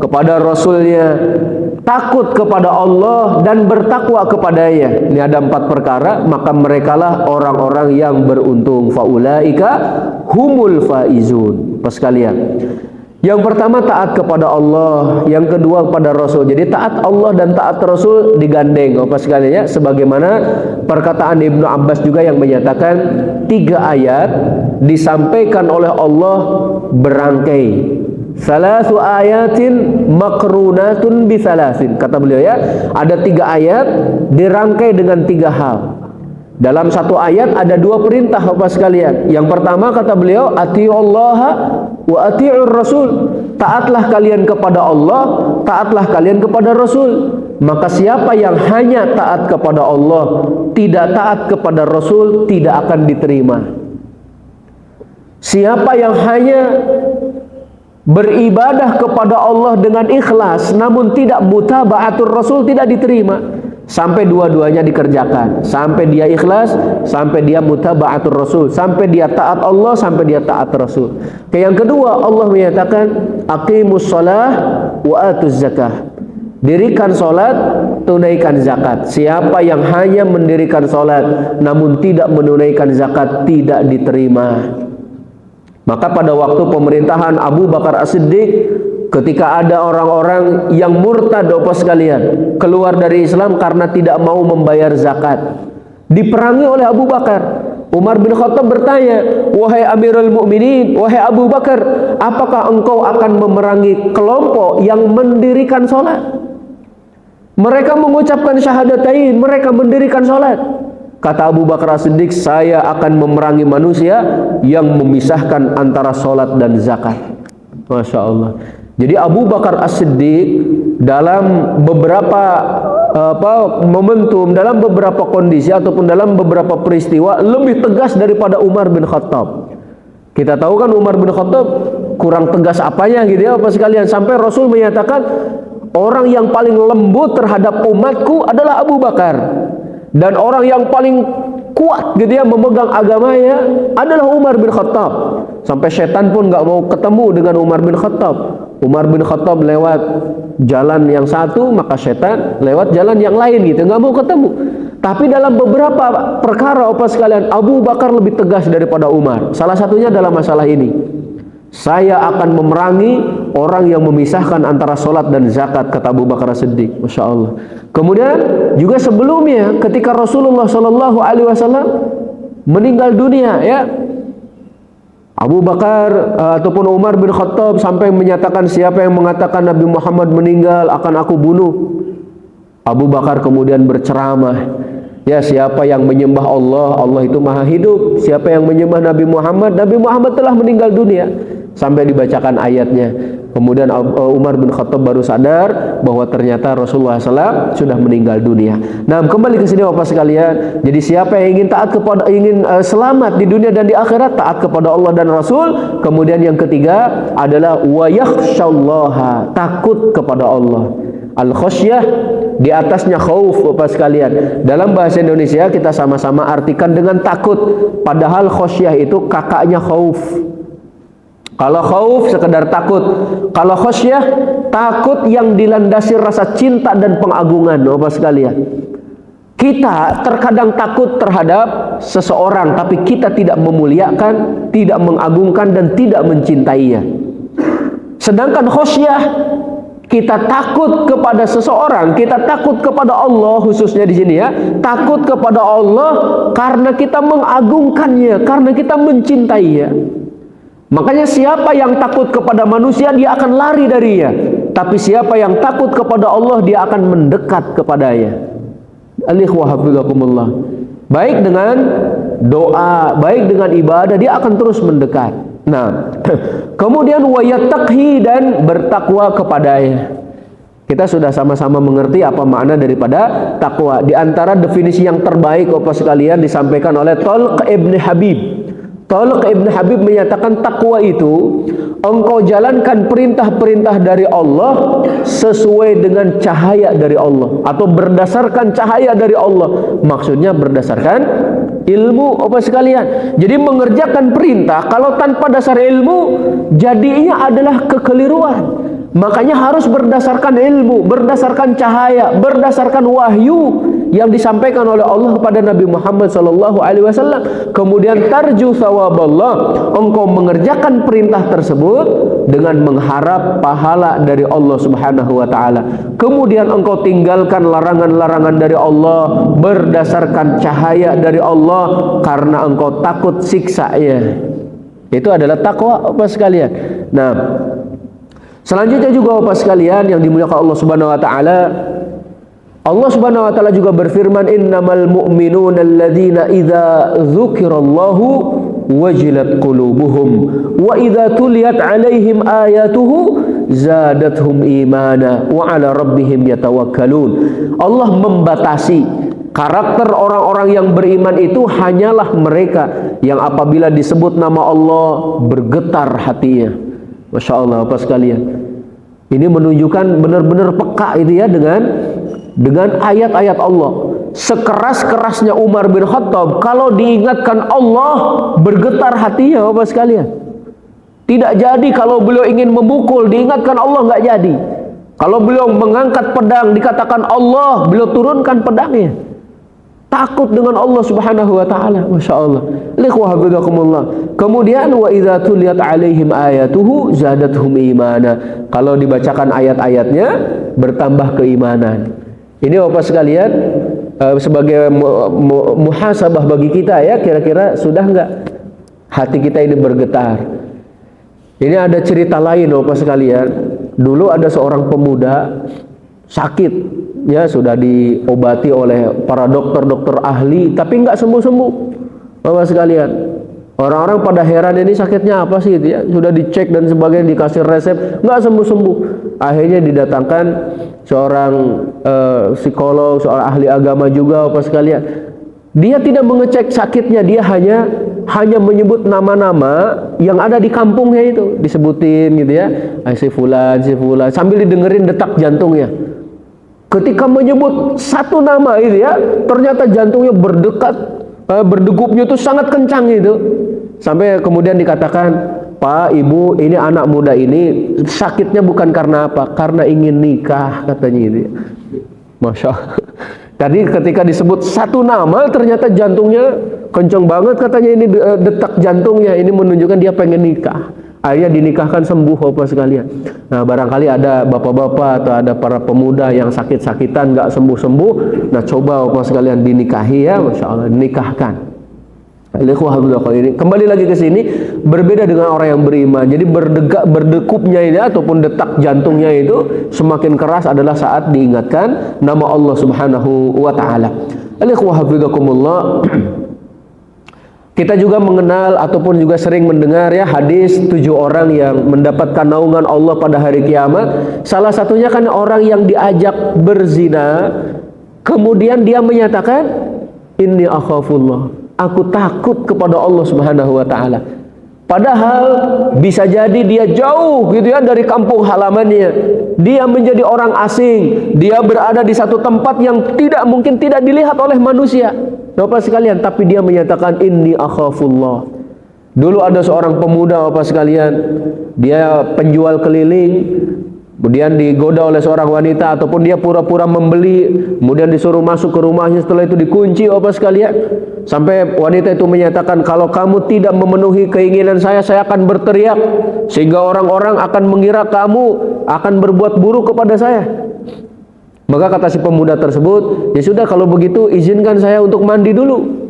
kepada Rasulnya, takut kepada Allah dan bertakwa kepadanya, ini ada 4 perkara, maka merekalah orang-orang yang beruntung. Faulaika humul faizun. Pas sekalian, yang pertama taat kepada Allah, yang kedua kepada Rasul. Jadi taat Allah dan taat Rasul digandeng, Bapak sekalian ya, sebagaimana perkataan Ibnu Abbas juga yang menyatakan 3 ayat disampaikan oleh Allah berangkai. Salasu ayatin makrunatun bi salasin. Kata beliau ya, ada 3 ayat dirangkai dengan 3 hal. Dalam 1 ayat ada 2 perintah, Bapak sekalian. Yang pertama kata beliau, atiullaha wa atiur rasul. Taatlah kalian kepada Allah, taatlah kalian kepada Rasul. Maka siapa yang hanya taat kepada Allah, tidak taat kepada Rasul, tidak akan diterima. Siapa yang hanya beribadah kepada Allah dengan ikhlas namun tidak mutaba'atur Rasul, tidak diterima. Sampai dua-duanya dikerjakan, sampai dia ikhlas, sampai dia mutaba'atur Rasul, sampai dia taat Allah, sampai dia taat Rasul. Yang kedua, Allah menyatakan aqimus shalah wa atuz zakah. Dirikan salat, tunaikan zakat. Siapa yang hanya mendirikan salat namun tidak menunaikan zakat, tidak diterima. Maka pada waktu pemerintahan Abu Bakar As-Siddiq, ketika ada orang-orang yang murtad, Bapak sekalian, keluar dari Islam karena tidak mau membayar zakat, diperangi oleh Abu Bakar. Umar bin Khattab bertanya, "Wahai Amirul Mukminin, wahai Abu Bakar, apakah engkau akan memerangi kelompok yang mendirikan sholat? Mereka mengucapkan syahadatain, mereka mendirikan sholat." Kata Abu Bakar As-Siddiq, "Saya akan memerangi manusia yang memisahkan antara sholat dan zakat." Masya Allah. Jadi Abu Bakar As-Siddiq dalam beberapa momentum, dalam beberapa kondisi ataupun dalam beberapa peristiwa lebih tegas daripada Umar bin Khattab. Kita tahu kan Umar bin Khattab kurang tegas apanya gitu ya, Bapak sekalian, sampai Rasul menyatakan orang yang paling lembut terhadap umatku adalah Abu Bakar, dan orang yang paling kuat gitu ya memegang agamanya adalah Umar bin Khattab. Sampai setan pun nggak mau ketemu dengan Umar bin Khattab. Umar bin Khattab lewat jalan yang satu, maka setan lewat jalan yang lain gitu, nggak mau ketemu. Tapi dalam beberapa perkara, Bapak sekalian, Abu Bakar lebih tegas daripada Umar. Salah satunya dalam masalah ini. Saya akan memerangi orang yang memisahkan antara sholat dan zakat, kata Abu Bakar As-Siddiq. Masya Allah. Kemudian juga sebelumnya ketika Rasulullah Shallallahu Alaihi Wasallam meninggal dunia, ya, Abu Bakar ataupun Umar bin Khattab sampai menyatakan, siapa yang mengatakan Nabi Muhammad meninggal akan aku bunuh. Abu Bakar kemudian berceramah, ya, siapa yang menyembah Allah, Allah itu maha hidup. Siapa yang menyembah Nabi Muhammad, Nabi Muhammad telah meninggal dunia. Sampai dibacakan ayatnya. Kemudian Umar bin Khattab baru sadar bahwa ternyata Rasulullah SAW sudah meninggal dunia. Nah, kembali ke sini Bapak sekalian. Jadi siapa yang ingin taat kepada, ingin selamat di dunia dan di akhirat, taat kepada Allah dan Rasul. Kemudian yang ketiga adalah wa yakhshallaha, takut kepada Allah. Al-khasyah di atasnya khauf, Bapak sekalian. Dalam bahasa Indonesia kita sama-sama artikan dengan takut, padahal khasyah itu kakaknya khauf. Kalau khauf sekedar takut. Kalau khasyah takut yang dilandasi rasa cinta dan pengagungan. Bapak sekalian, kita terkadang takut terhadap seseorang, tapi kita tidak memuliakan, tidak mengagungkan, dan tidak mencintainya. Sedangkan khasyah, kita takut kepada seseorang, kita takut kepada Allah, khususnya di sini ya, takut kepada Allah karena kita mengagungkannya, karena kita mencintainya. Makanya siapa yang takut kepada manusia, dia akan lari darinya. Tapi siapa yang takut kepada Allah, dia akan mendekat kepadanya. Al-ikhwah hafizakumullah. Baik dengan doa, baik dengan ibadah, dia akan terus mendekat. Nah, kemudian wa yattaqi, dan bertakwa kepadanya. Kita sudah sama-sama mengerti apa makna daripada takwa. Di antara definisi yang terbaik Bapak sekalian disampaikan oleh Talq ibn Habib. Talq ibn Habib menyatakan takwa itu engkau jalankan perintah-perintah dari Allah sesuai dengan cahaya dari Allah, atau berdasarkan cahaya dari Allah. Maksudnya berdasarkan ilmu Bapak sekalian. Jadi mengerjakan perintah kalau tanpa dasar ilmu, jadinya adalah kekeliruan. Makanya harus berdasarkan ilmu, berdasarkan cahaya, berdasarkan wahyu yang disampaikan oleh Allah kepada Nabi Muhammad SAW. Kemudian tarju thawaballah, engkau mengerjakan perintah tersebut dengan mengharap pahala dari Allah Subhanahu wa taala. Kemudian engkau tinggalkan larangan-larangan dari Allah berdasarkan cahaya dari Allah karena engkau takut siksanya. Itu adalah takwa Bapak sekalian. Nah, selanjutnya juga Bapak sekalian yang dimuliakan Allah Subhanahu wa taala, Allah Subhanahu wa taala juga berfirman, innamal mu'minuna alladzina idza dzukirallahu wajilat qulubuhum wa idza tuliyat 'alaihim ayatuhu zadatuhum imana wa 'ala rabbihim yatawakkalun. Allah membatasi karakter orang-orang yang beriman itu hanyalah mereka yang apabila disebut nama Allah bergetar hatinya. Masya Allah Bapak sekalian, ini menunjukkan benar-benar peka itu ya dengan ayat-ayat Allah. Sekeras-kerasnya Umar bin Khattab, kalau diingatkan Allah bergetar hatinya Bapak sekalian. Tidak jadi kalau beliau ingin memukul, diingatkan Allah nggak jadi. Kalau beliau mengangkat pedang, dikatakan Allah, beliau turunkan pedangnya. Takut dengan Allah Subhanahu wa taala. Masya Allah. Kemudian wa idza tuliyat 'alaihim ayatuhu zadatuhum imana. Kalau dibacakan ayat-ayatnya bertambah keimanan. Ini Bapak sekalian sebagai muhasabah bagi kita ya, kira-kira sudah enggak hati kita ini bergetar. Ini ada cerita lain Bapak sekalian. Dulu ada seorang pemuda sakit, ya sudah diobati oleh para dokter-dokter ahli, tapi nggak sembuh-sembuh Bapak sekalian. Orang-orang pada heran, ini sakitnya apa sih itu ya, sudah dicek dan sebagainya, dikasih resep, nggak sembuh-sembuh. Akhirnya didatangkan seorang psikolog, seorang ahli agama juga Bapak sekalian. Dia tidak mengecek sakitnya, dia hanya menyebut nama-nama yang ada di kampungnya itu, disebutin gitu ya, si fulan, sambil didengerin detak jantungnya. Ketika menyebut satu nama itu ya, ternyata jantungnya berdegupnya itu sangat kencang itu. Sampai kemudian dikatakan, Pak, Ibu, ini anak muda ini sakitnya bukan karena apa? Karena ingin nikah, katanya ini. Masya Allah. Tadi ketika disebut satu nama, ternyata jantungnya kencang banget, katanya ini detak jantungnya. Ini menunjukkan dia pengen nikah. Akhirnya dinikahkan, sembuh Bapak sekalian. Nah, barangkali ada bapak-bapak atau ada para pemuda yang sakit-sakitan nggak sembuh-sembuh. Nah, coba Bapak sekalian dinikahi ya, Masya Allah, dinikahkan. Kembali lagi ke sini, berbeda dengan orang yang beriman. Jadi berdekupnya ini ataupun detak jantungnya itu semakin keras adalah saat diingatkan nama Allah Subhanahu wa taala. Kita juga mengenal ataupun juga sering mendengar ya hadis 7 orang yang mendapatkan naungan Allah pada hari kiamat. Salah satunya kan orang yang diajak berzina, kemudian dia menyatakan, inni akhafullah, aku takut kepada Allah Subhanahu wa taala. Padahal bisa jadi dia jauh gitu ya dari kampung halamannya. Dia menjadi orang asing, dia berada di satu tempat yang mungkin tidak dilihat oleh manusia. Bapak sekalian, tapi dia menyatakan inni akhafullah. Dulu ada seorang pemuda Bapak sekalian, dia penjual keliling, kemudian digoda oleh seorang wanita ataupun dia pura-pura membeli, kemudian disuruh masuk ke rumahnya, setelah itu dikunci Bapak sekalian. Sampai wanita itu menyatakan, kalau kamu tidak memenuhi keinginan saya akan berteriak sehingga orang-orang akan mengira kamu akan berbuat buruk kepada saya. Maka kata si pemuda tersebut, ya sudah kalau begitu izinkan saya untuk mandi dulu.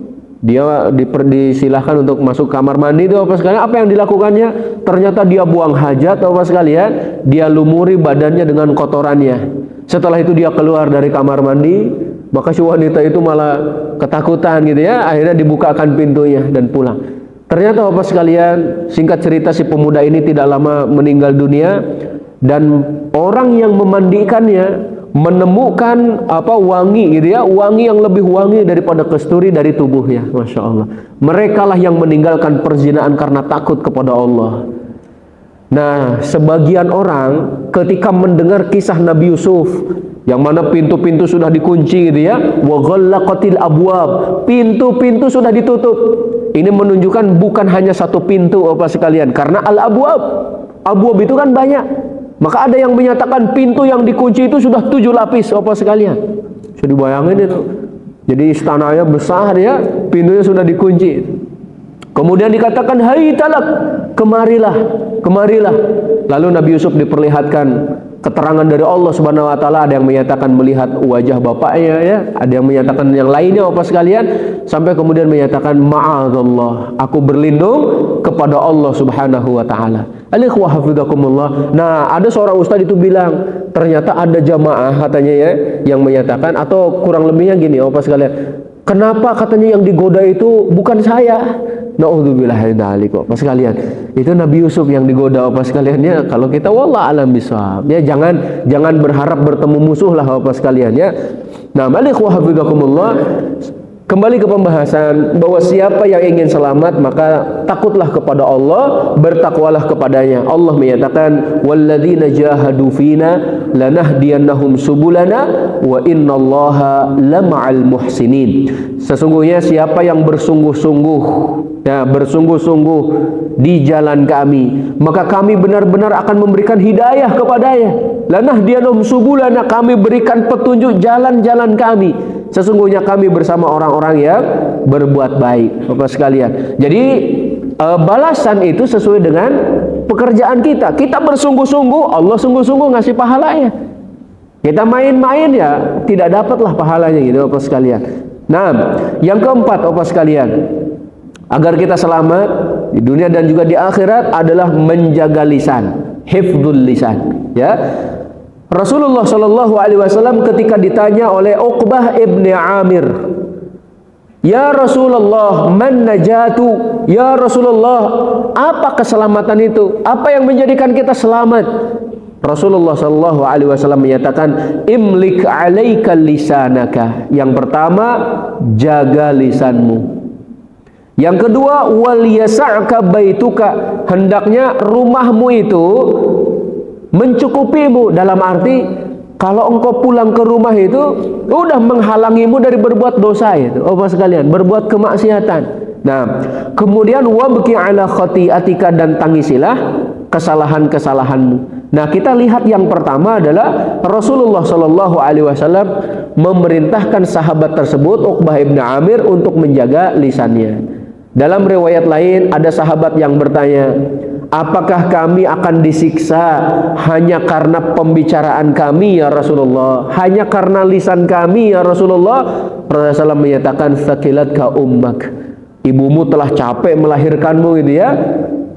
Dia disilahkan untuk masuk kamar mandi itu Bapak sekalian. Apa yang dilakukannya? Ternyata dia buang hajat Bapak sekalian, dia lumuri badannya dengan kotorannya. Setelah itu dia keluar dari kamar mandi, maka si wanita itu malah ketakutan gitu ya. Akhirnya dibukakan pintunya dan pulang. Ternyata Bapak sekalian, singkat cerita si pemuda ini tidak lama meninggal dunia, dan orang yang memandikannya menemukan wangi gitu ya, wangi yang lebih wangi daripada kasturi dari tubuhnya. Masya Allah. Mereka lah yang meninggalkan perzinaan karena takut kepada Allah. Nah, sebagian orang ketika mendengar kisah Nabi Yusuf yang mana pintu-pintu sudah dikunci gitu ya, wa ghallaqatil abwab, pintu-pintu sudah ditutup. Ini menunjukkan bukan hanya satu pintu Bapak sekalian, karena al-abwab, abwab itu kan banyak. Maka ada yang menyatakan pintu yang dikunci itu sudah 7 lapis Bapak sekalian. Bisa dibayangin itu. Jadi istananya besar ya, pintunya sudah dikunci. Kemudian dikatakan, hai talak, kemarilah, kemarilah. Lalu Nabi Yusuf diperlihatkan keterangan dari Allah Subhanahu wa taala. Ada yang menyatakan melihat wajah bapaknya ya, ada yang menyatakan yang lainnya Bapak sekalian, sampai kemudian menyatakan ma'adzallah, aku berlindung kepada Allah Subhanahu wa taala. Alikhwa hafizakumullah. Nah, ada seorang ustaz itu bilang, ternyata ada jamaah katanya ya yang menyatakan, atau kurang lebihnya gini Bapak sekalian, kenapa katanya yang digoda itu bukan saya? Na'udzubillah min dzalik Bapak sekalian. Itu Nabi Yusuf yang digoda Bapak sekalian ya. Kalau kita wallah alam bisawab. Ya jangan berharap bertemu musuh lah Bapak sekalian ya. Nah, alikhwa hafizakumullah. Kembali ke pembahasan bahwa siapa yang ingin selamat maka takutlah kepada Allah, bertakwalah kepadanya. Allah menyatakan walladzina jahadu fina lanahdiyannahum subulana wa innallaha lama'al muhsinin. Sesungguhnya siapa yang bersungguh-sungguh ya, bersungguh-sungguh di jalan kami, maka kami benar-benar akan memberikan hidayah kepadanya. Lanahdiyannahum subulana, kami berikan petunjuk jalan-jalan kami. Sesungguhnya kami bersama orang-orang yang berbuat baik Bapak sekalian. Jadi balasan itu sesuai dengan pekerjaan kita. Kita bersungguh-sungguh, Allah sungguh-sungguh ngasih pahalanya. Kita main-main ya tidak dapatlah pahalanya gitu Bapak sekalian. Nah, yang keempat Bapak sekalian, agar kita selamat di dunia dan juga di akhirat adalah menjaga lisan, hifdzul lisan ya. Rasulullah Shallallahu Alaihi Wasallam ketika ditanya oleh Uqbah ibni Amir, ya Rasulullah, man najatu? Ya Rasulullah, apa keselamatan itu? Apa yang menjadikan kita selamat? Rasulullah Shallallahu Alaihi Wasallam menyatakan, imlik alaika lisanaka. Yang pertama, jaga lisanmu. Yang kedua, wal yasa'ka baituka. Hendaknya rumahmu itu mencukupimu, dalam arti kalau engkau pulang ke rumah itu udah menghalangimu dari berbuat dosa itu Bapak sekalian, berbuat kemaksiatan. Nah, kemudian wabki ala khati'atika, dan tangisilah kesalahan-kesalahanmu. Nah, kita lihat yang pertama adalah Rasulullah Shallallahu Alaihi Wasallam memerintahkan sahabat tersebut Uqbah ibn Amir untuk menjaga lisannya. Dalam riwayat lain ada sahabat yang bertanya, apakah kami akan disiksa hanya karena pembicaraan kami ya Rasulullah? Hanya karena lisan kami ya Rasulullah? Rasulullah menyatakan, thaqilatka ummak, ibumu telah capek melahirkanmu gitu ya.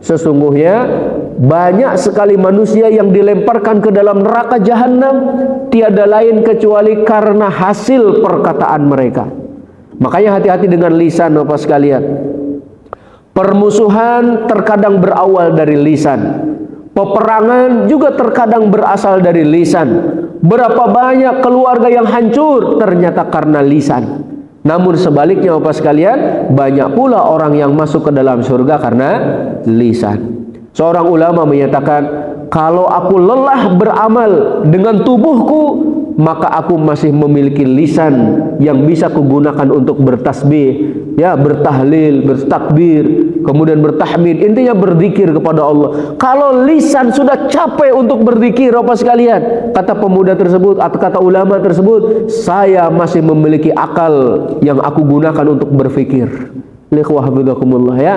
Sesungguhnya banyak sekali manusia yang dilemparkan ke dalam neraka jahanam, tiada lain kecuali karena hasil perkataan mereka. Makanya hati-hati dengan lisan Bapak sekalian. Permusuhan terkadang berawal dari lisan. Peperangan juga terkadang berasal dari lisan. Berapa banyak keluarga yang hancur ternyata karena lisan. Namun sebaliknya Bapak sekalian, banyak pula orang yang masuk ke dalam surga karena lisan. Seorang ulama menyatakan, kalau aku lelah beramal dengan tubuhku, maka aku masih memiliki lisan yang bisa kugunakan untuk bertasbih, ya, bertahlil, bertakbir, kemudian bertahmid, intinya berzikir kepada Allah. Kalau lisan sudah capek untuk berzikir, Bapak sekalian, kata pemuda tersebut atau kata ulama tersebut, saya masih memiliki akal yang aku gunakan untuk berpikir. Ya.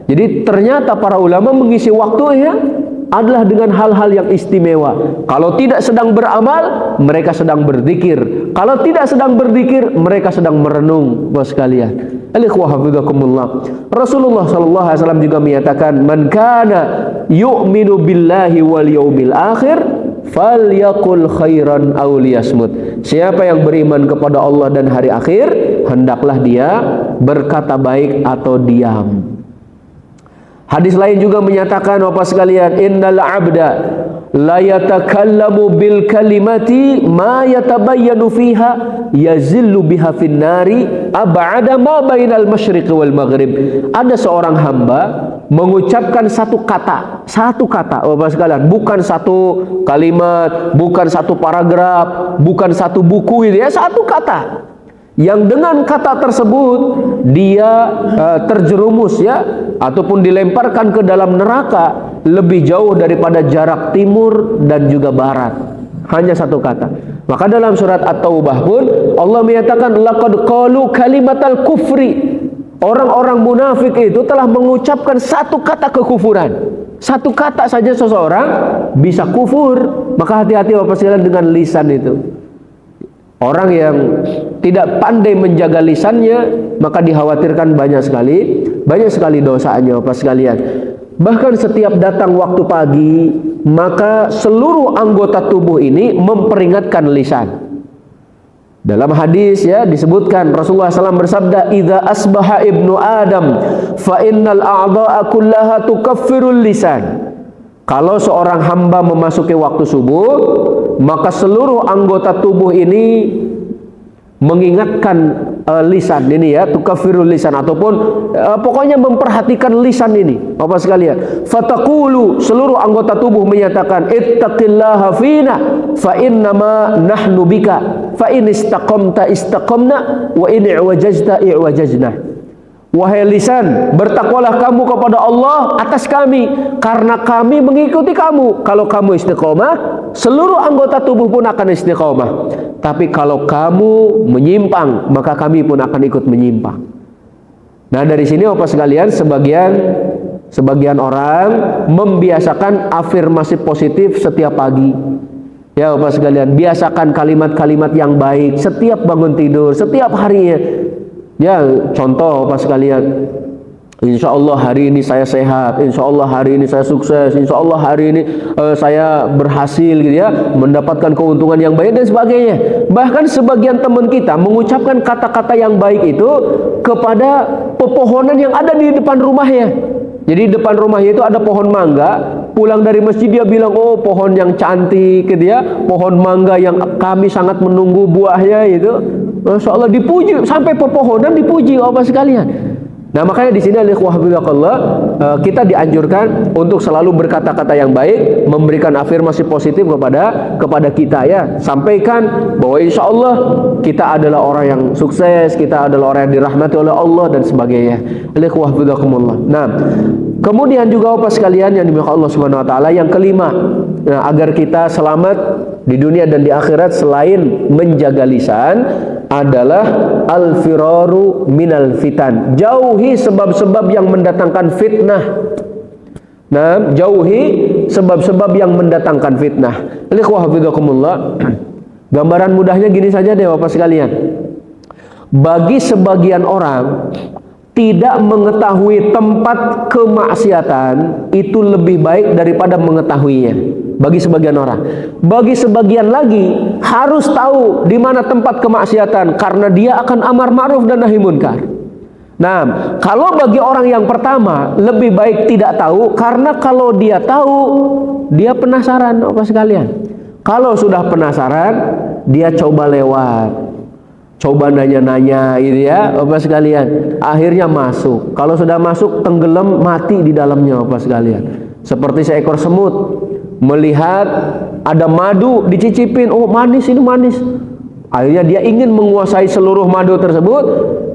Jadi ternyata para ulama mengisi waktunya adalah dengan hal-hal yang istimewa. Kalau tidak sedang beramal, mereka sedang berzikir. Kalau tidak sedang berzikir, mereka sedang merenung, Bapak sekalian. Rasulullah sallallahu alaihi wasallam juga menyatakan, "Man kana yu'minu billahi wal yaumil akhir, falyaqul khairan aw liyasmut." Siapa yang beriman kepada Allah dan hari akhir, hendaklah dia berkata baik atau diam. Hadis lain juga menyatakan, Bapak sekalian, innal abda la yatakallamu bil kalimati ma yatabayyanu fiha yazillu biha fin nari ab'ada ma bainal masyriq wal maghrib. Ada seorang hamba mengucapkan satu kata, Bapak sekalian, bukan satu kalimat, bukan satu paragraf, bukan satu buku itu ya, satu kata. Yang dengan kata tersebut dia terjerumus ya, ataupun dilemparkan ke dalam neraka lebih jauh daripada jarak timur dan juga barat. Hanya satu kata. Maka dalam surat At-Taubah pun Allah menyatakan, laqad qalu kalimatal kufri. Orang-orang munafik itu telah mengucapkan satu kata kekufuran. Satu kata saja seseorang bisa kufur. Maka hati-hati Bapak sekalian dengan lisan itu. Orang yang tidak pandai menjaga lisannya, maka dikhawatirkan banyak sekali dosanya, Bapak sekalian. Bahkan setiap datang waktu pagi, maka seluruh anggota tubuh ini memperingatkan lisan. Dalam hadis ya disebutkan, Rasulullah SAW bersabda, "Idza asbaha ibnu Adam, fa innal a'dha'a kullaha tukaffirul lisan." Kalau seorang hamba memasuki waktu subuh, maka seluruh anggota tubuh ini mengingatkan lisan ini ya, tukafirul lisan, ataupun pokoknya memperhatikan lisan ini, Bapak sekalian. Fataqulu, seluruh anggota tubuh menyatakan, ittaqillaha fina fa innama nahnu bika fa in istaqamta istaqamna wa in i'wajajta i'wajajna. Wahai lisan, bertakwalah kamu kepada Allah atas kami, karena kami mengikuti kamu. Kalau kamu istiqomah, seluruh anggota tubuh pun akan istiqomah. Tapi kalau kamu menyimpang, maka kami pun akan ikut menyimpang. Nah, dari sini Bapak sekalian, sebagian orang membiasakan afirmasi positif setiap pagi. Ya Bapak sekalian, biasakan kalimat-kalimat yang baik setiap bangun tidur, setiap harinya. Ya, contoh Bapak sekalian, insya Allah hari ini saya sehat, insya Allah hari ini saya sukses, insya Allah hari ini saya berhasil gitu ya, mendapatkan keuntungan yang baik dan sebagainya. Bahkan sebagian teman kita mengucapkan kata-kata yang baik itu kepada pepohonan yang ada di depan rumahnya. Jadi depan rumahnya itu ada pohon mangga. Pulang dari masjid dia bilang, oh pohon yang cantik gitu ya, pohon mangga yang kami sangat menunggu buahnya itu. Masya Allah, dipuji sampai pepohonan dipuji Bapak sekalian. Nah makanya di sini kita dianjurkan untuk selalu berkata-kata yang baik, memberikan afirmasi positif kepada kita ya. Sampaikan bahwa insya Allah kita adalah orang yang sukses, kita adalah orang yang dirahmati oleh Allah dan sebagainya. Nah, kemudian juga Bapak sekalian yang dimuliakan Allah Subhanahu wa taala, yang kelima, nah, agar kita selamat di dunia dan di akhirat selain menjaga lisan adalah al-firaru minal fitan. Jauhi sebab-sebab yang mendatangkan fitnah. Nah, jauhi sebab-sebab yang mendatangkan fitnah. Gambaran mudahnya gini saja deh Bapak sekalian. Bagi sebagian orang, tidak mengetahui tempat kemaksiatan itu lebih baik daripada mengetahuinya. Bagi sebagian orang. Bagi sebagian lagi harus tahu di mana tempat kemaksiatan, karena dia akan amar ma'ruf dan nahi munkar. Nah, kalau bagi orang yang pertama lebih baik tidak tahu, karena kalau dia tahu dia penasaran Bapak sekalian. Kalau sudah penasaran, dia coba lewat. Coba nanya-nanya gitu ya Bapak sekalian. Akhirnya masuk. Kalau sudah masuk, tenggelam, mati di dalamnya Bapak sekalian. Seperti seekor semut melihat ada madu, dicicipin, oh manis, ini manis. Akhirnya dia ingin menguasai seluruh madu tersebut,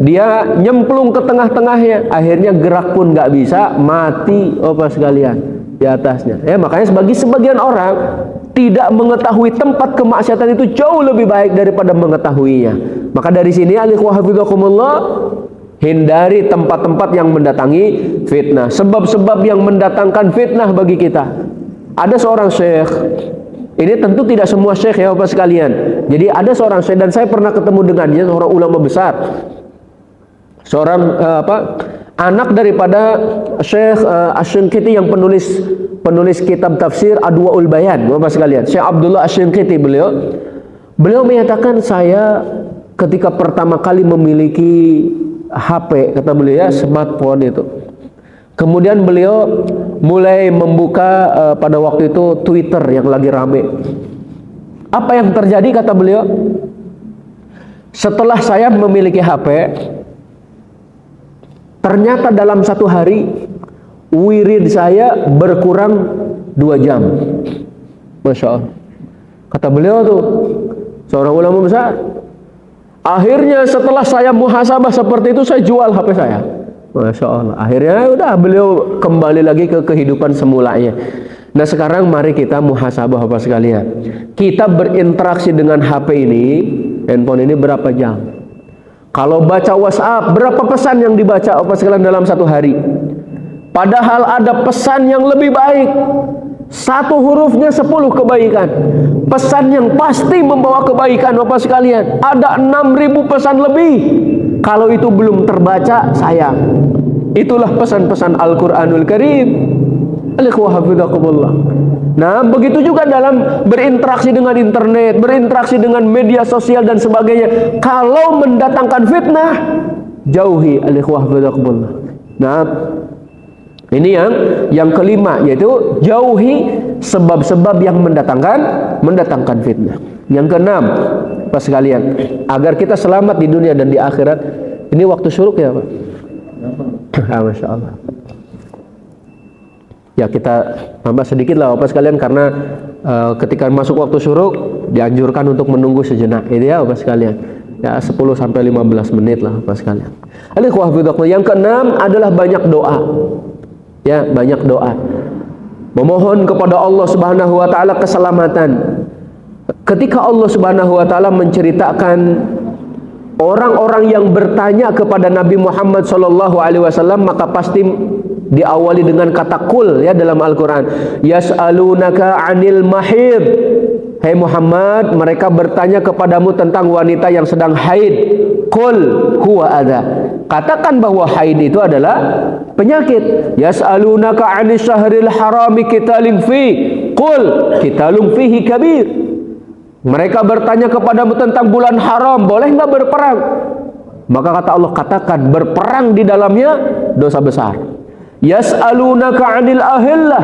dia nyemplung ke tengah-tengahnya, akhirnya gerak pun nggak bisa, mati Bapak sekalian di atasnya. Ya, makanya bagi sebagian orang tidak mengetahui tempat kemaksiatan itu jauh lebih baik daripada mengetahuinya. Maka dari sini alikhwahfizakumullah, hindari tempat-tempat yang mendatangi fitnah, sebab-sebab yang mendatangkan fitnah bagi kita. Ada seorang syekh, ini tentu tidak semua syekh ya Bapak sekalian. Jadi ada seorang syekh, dan saya pernah ketemu dengannya, seorang ulama besar, seorang anak daripada Syekh Asy-Syanqiti yang penulis kitab tafsir Adwaul Bayan, Bapak sekalian. Syekh Abdullah Asy-Syanqiti beliau menyatakan, saya ketika pertama kali memiliki HP, kata beliau ya, smartphone itu. Kemudian beliau mulai membuka pada waktu itu Twitter yang lagi rame. Apa yang terjadi kata beliau? Setelah saya memiliki HP, ternyata dalam satu hari wirid saya berkurang 2 jam. Masya Allah. Kata beliau tuh, seorang ulama besar. Akhirnya setelah saya muhasabah seperti itu, saya jual HP saya. Masya Allah. Akhirnya udah beliau kembali lagi ke kehidupan semulanya. Nah sekarang mari kita muhasabah Bapak sekalian. Kita berinteraksi dengan HP ini, handphone ini berapa jam? Kalau baca WhatsApp, berapa pesan yang dibaca Bapak sekalian dalam satu hari? Padahal ada pesan yang lebih baik, 1 hurufnya 10 kebaikan. Pesan yang pasti membawa kebaikan Bapak sekalian, ada 6.000 pesan lebih. Kalau itu belum terbaca, sayang. Itulah pesan-pesan Al-Quranul Karim. Nah, begitu juga dalam berinteraksi dengan internet, berinteraksi dengan media sosial dan sebagainya. Kalau mendatangkan fitnah, jauhi. Nah, ini yang kelima, yaitu jauhi sebab-sebab yang mendatangkan fitnah. Yang keenam, Pak sekalian, agar kita selamat di dunia dan di akhirat. Ini waktu syuruk ya Pak? Masya Allah. Ya kita tambah sedikit lah Bapak sekalian, karena ketika masuk waktu syuruk dianjurkan untuk menunggu sejenak. Itu ya Bapak sekalian. Ya 10-15 menit lah Bapak sekalian. Yang keenam adalah banyak doa. Ya, banyak doa. Memohon kepada Allah Subhanahu wa taala keselamatan. Ketika Allah Subhanahu wa taala menceritakan orang-orang yang bertanya kepada Nabi Muhammad sallallahu alaihi wasallam, maka pasti diawali dengan kata kul ya dalam Al-Qur'an. Yas'alunaka 'anil mahid. Hai Muhammad, mereka bertanya kepadamu tentang wanita yang sedang haid. Qul huwa adza. Katakan bahwa haid itu adalah penyakit. Yas'alunaka 'anis syahril harami qitalin fi. Qul qitalun fihi kabir. Mereka bertanya kepadamu tentang bulan haram, boleh enggak berperang? Maka kata Allah, katakan berperang di dalamnya dosa besar. Yas'alunaka 'anil ahillah.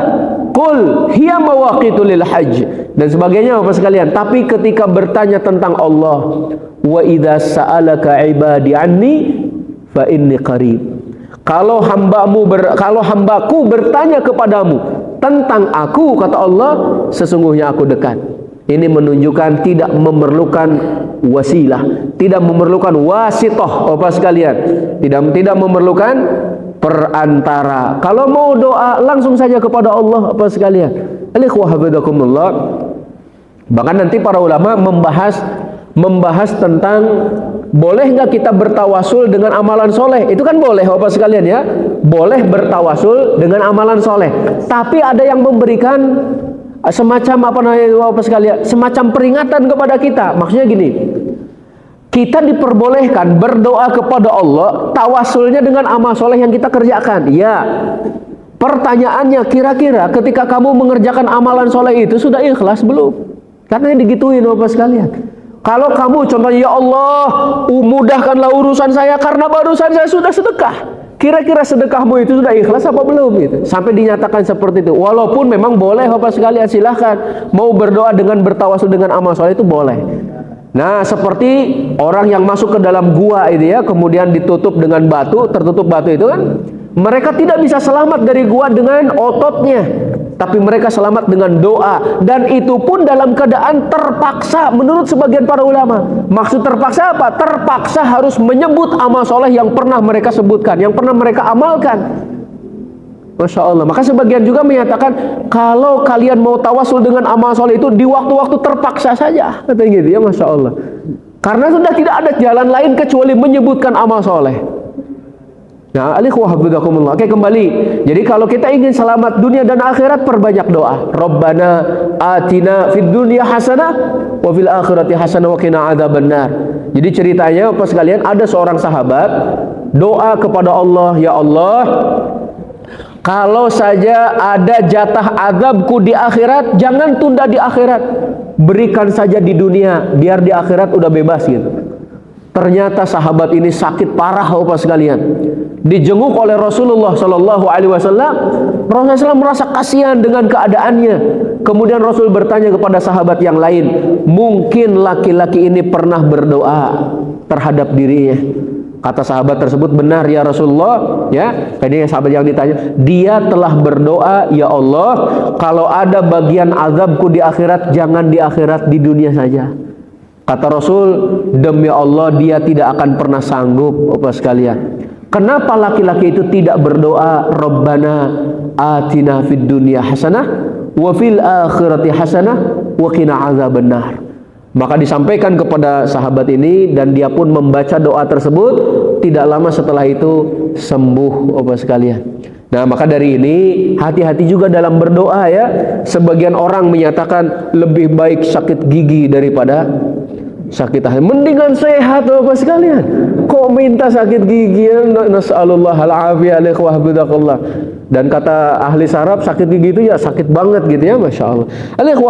Qul hiya mawaqitu lil hajj, dan sebagainya Bapak sekalian. Tapi ketika bertanya tentang Allah, wa idza sa'alaka ibadi anni fa inni qarib. Kalau hambaku bertanya kepadamu tentang aku, kata Allah, sesungguhnya aku dekat. Ini menunjukkan tidak memerlukan wasilah, tidak memerlukan wasitoh Bapak sekalian, tidak memerlukan perantara. Kalau mau doa langsung saja kepada Allah Bapak sekalian. Bahkan nanti para ulama membahas tentang boleh nggak kita bertawasul dengan amalan soleh. Itu kan boleh Bapak sekalian ya, boleh bertawasul dengan amalan soleh. Tapi ada yang memberikan semacam apa namanya Bapak sekalian, semacam peringatan kepada kita. Maksudnya gini, kita diperbolehkan berdoa kepada Allah, tawasulnya dengan amal soleh yang kita kerjakan. Ya, pertanyaannya kira-kira ketika kamu mengerjakan amalan soleh itu sudah ikhlas belum? Karena digituin Bapak sekalian. Kalau kamu contohnya, ya Allah, mudahkanlah urusan saya karena barusan saya sudah sedekah. Kira-kira sedekahmu itu sudah ikhlas apa belum? Gitu. Sampai dinyatakan seperti itu. Walaupun memang boleh Bapak sekalian, silahkan mau berdoa dengan bertawasul dengan amal soleh itu boleh. Nah, seperti orang yang masuk ke dalam gua itu ya, kemudian ditutup dengan batu, tertutup batu itu kan, Mereka tidak bisa selamat dari gua dengan ototnya, tapi mereka selamat dengan doa, dan itu pun dalam keadaan terpaksa menurut sebagian para ulama. Maksud terpaksa apa? Terpaksa harus menyebut amal soleh yang pernah mereka sebutkan, yang pernah mereka amalkan. Masya Allah. Maka sebagian juga menyatakan kalau kalian mau tawasul dengan amal soleh itu di waktu-waktu terpaksa saja, katanya gitu ya. Masya Allah. Karena sudah tidak ada jalan lain kecuali menyebutkan amal soleh. Nah, Oke, kembali. Jadi kalau kita ingin selamat dunia dan akhirat, perbanyak doa. Rabbana atina fid dunya hasanah wa fil akhirati hasanah wa qina adzabannar. Jadi ceritanya apa sekalian, ada seorang sahabat doa kepada Allah, ya Allah, kalau saja ada jatah azabku di akhirat, jangan tunda di akhirat. Berikan saja di dunia, biar di akhirat udah bebas gitu. Ternyata sahabat ini sakit parah Bapak sekalian. Dijenguk oleh Rasulullah Shallallahu Alaihi Wasallam. Rasulullah merasa kasihan dengan keadaannya. Kemudian Rasul bertanya kepada sahabat yang lain, mungkin laki-laki ini pernah berdoa terhadap dirinya. Kata sahabat tersebut, benar ya Rasulullah. Ya, ini sahabat yang ditanya, dia telah berdoa, ya Allah, kalau ada bagian azabku di akhirat, jangan di akhirat, di dunia saja. Kata Rasul, demi Allah dia tidak akan pernah sanggup, Bapak sekalian. Kenapa laki-laki itu tidak berdoa, Rabbana atina fid dunya hasanah wa fil akhirati hasanah wa qina azabannar. Maka disampaikan kepada sahabat ini dan dia pun membaca doa tersebut. Tidak lama setelah itu sembuh, Bapak sekalian. Nah, maka dari ini hati-hati juga dalam berdoa ya. Sebagian orang menyatakan lebih baik sakit gigi daripada sakit hati. Mendingan sehat, Bapak sekalian. Kok minta sakit gigi? Nas'alullah al-afiyah alaihi. Dan kata ahli saraf, sakit gigi itu ya sakit banget gitu ya, Masya Allah. Alaihi.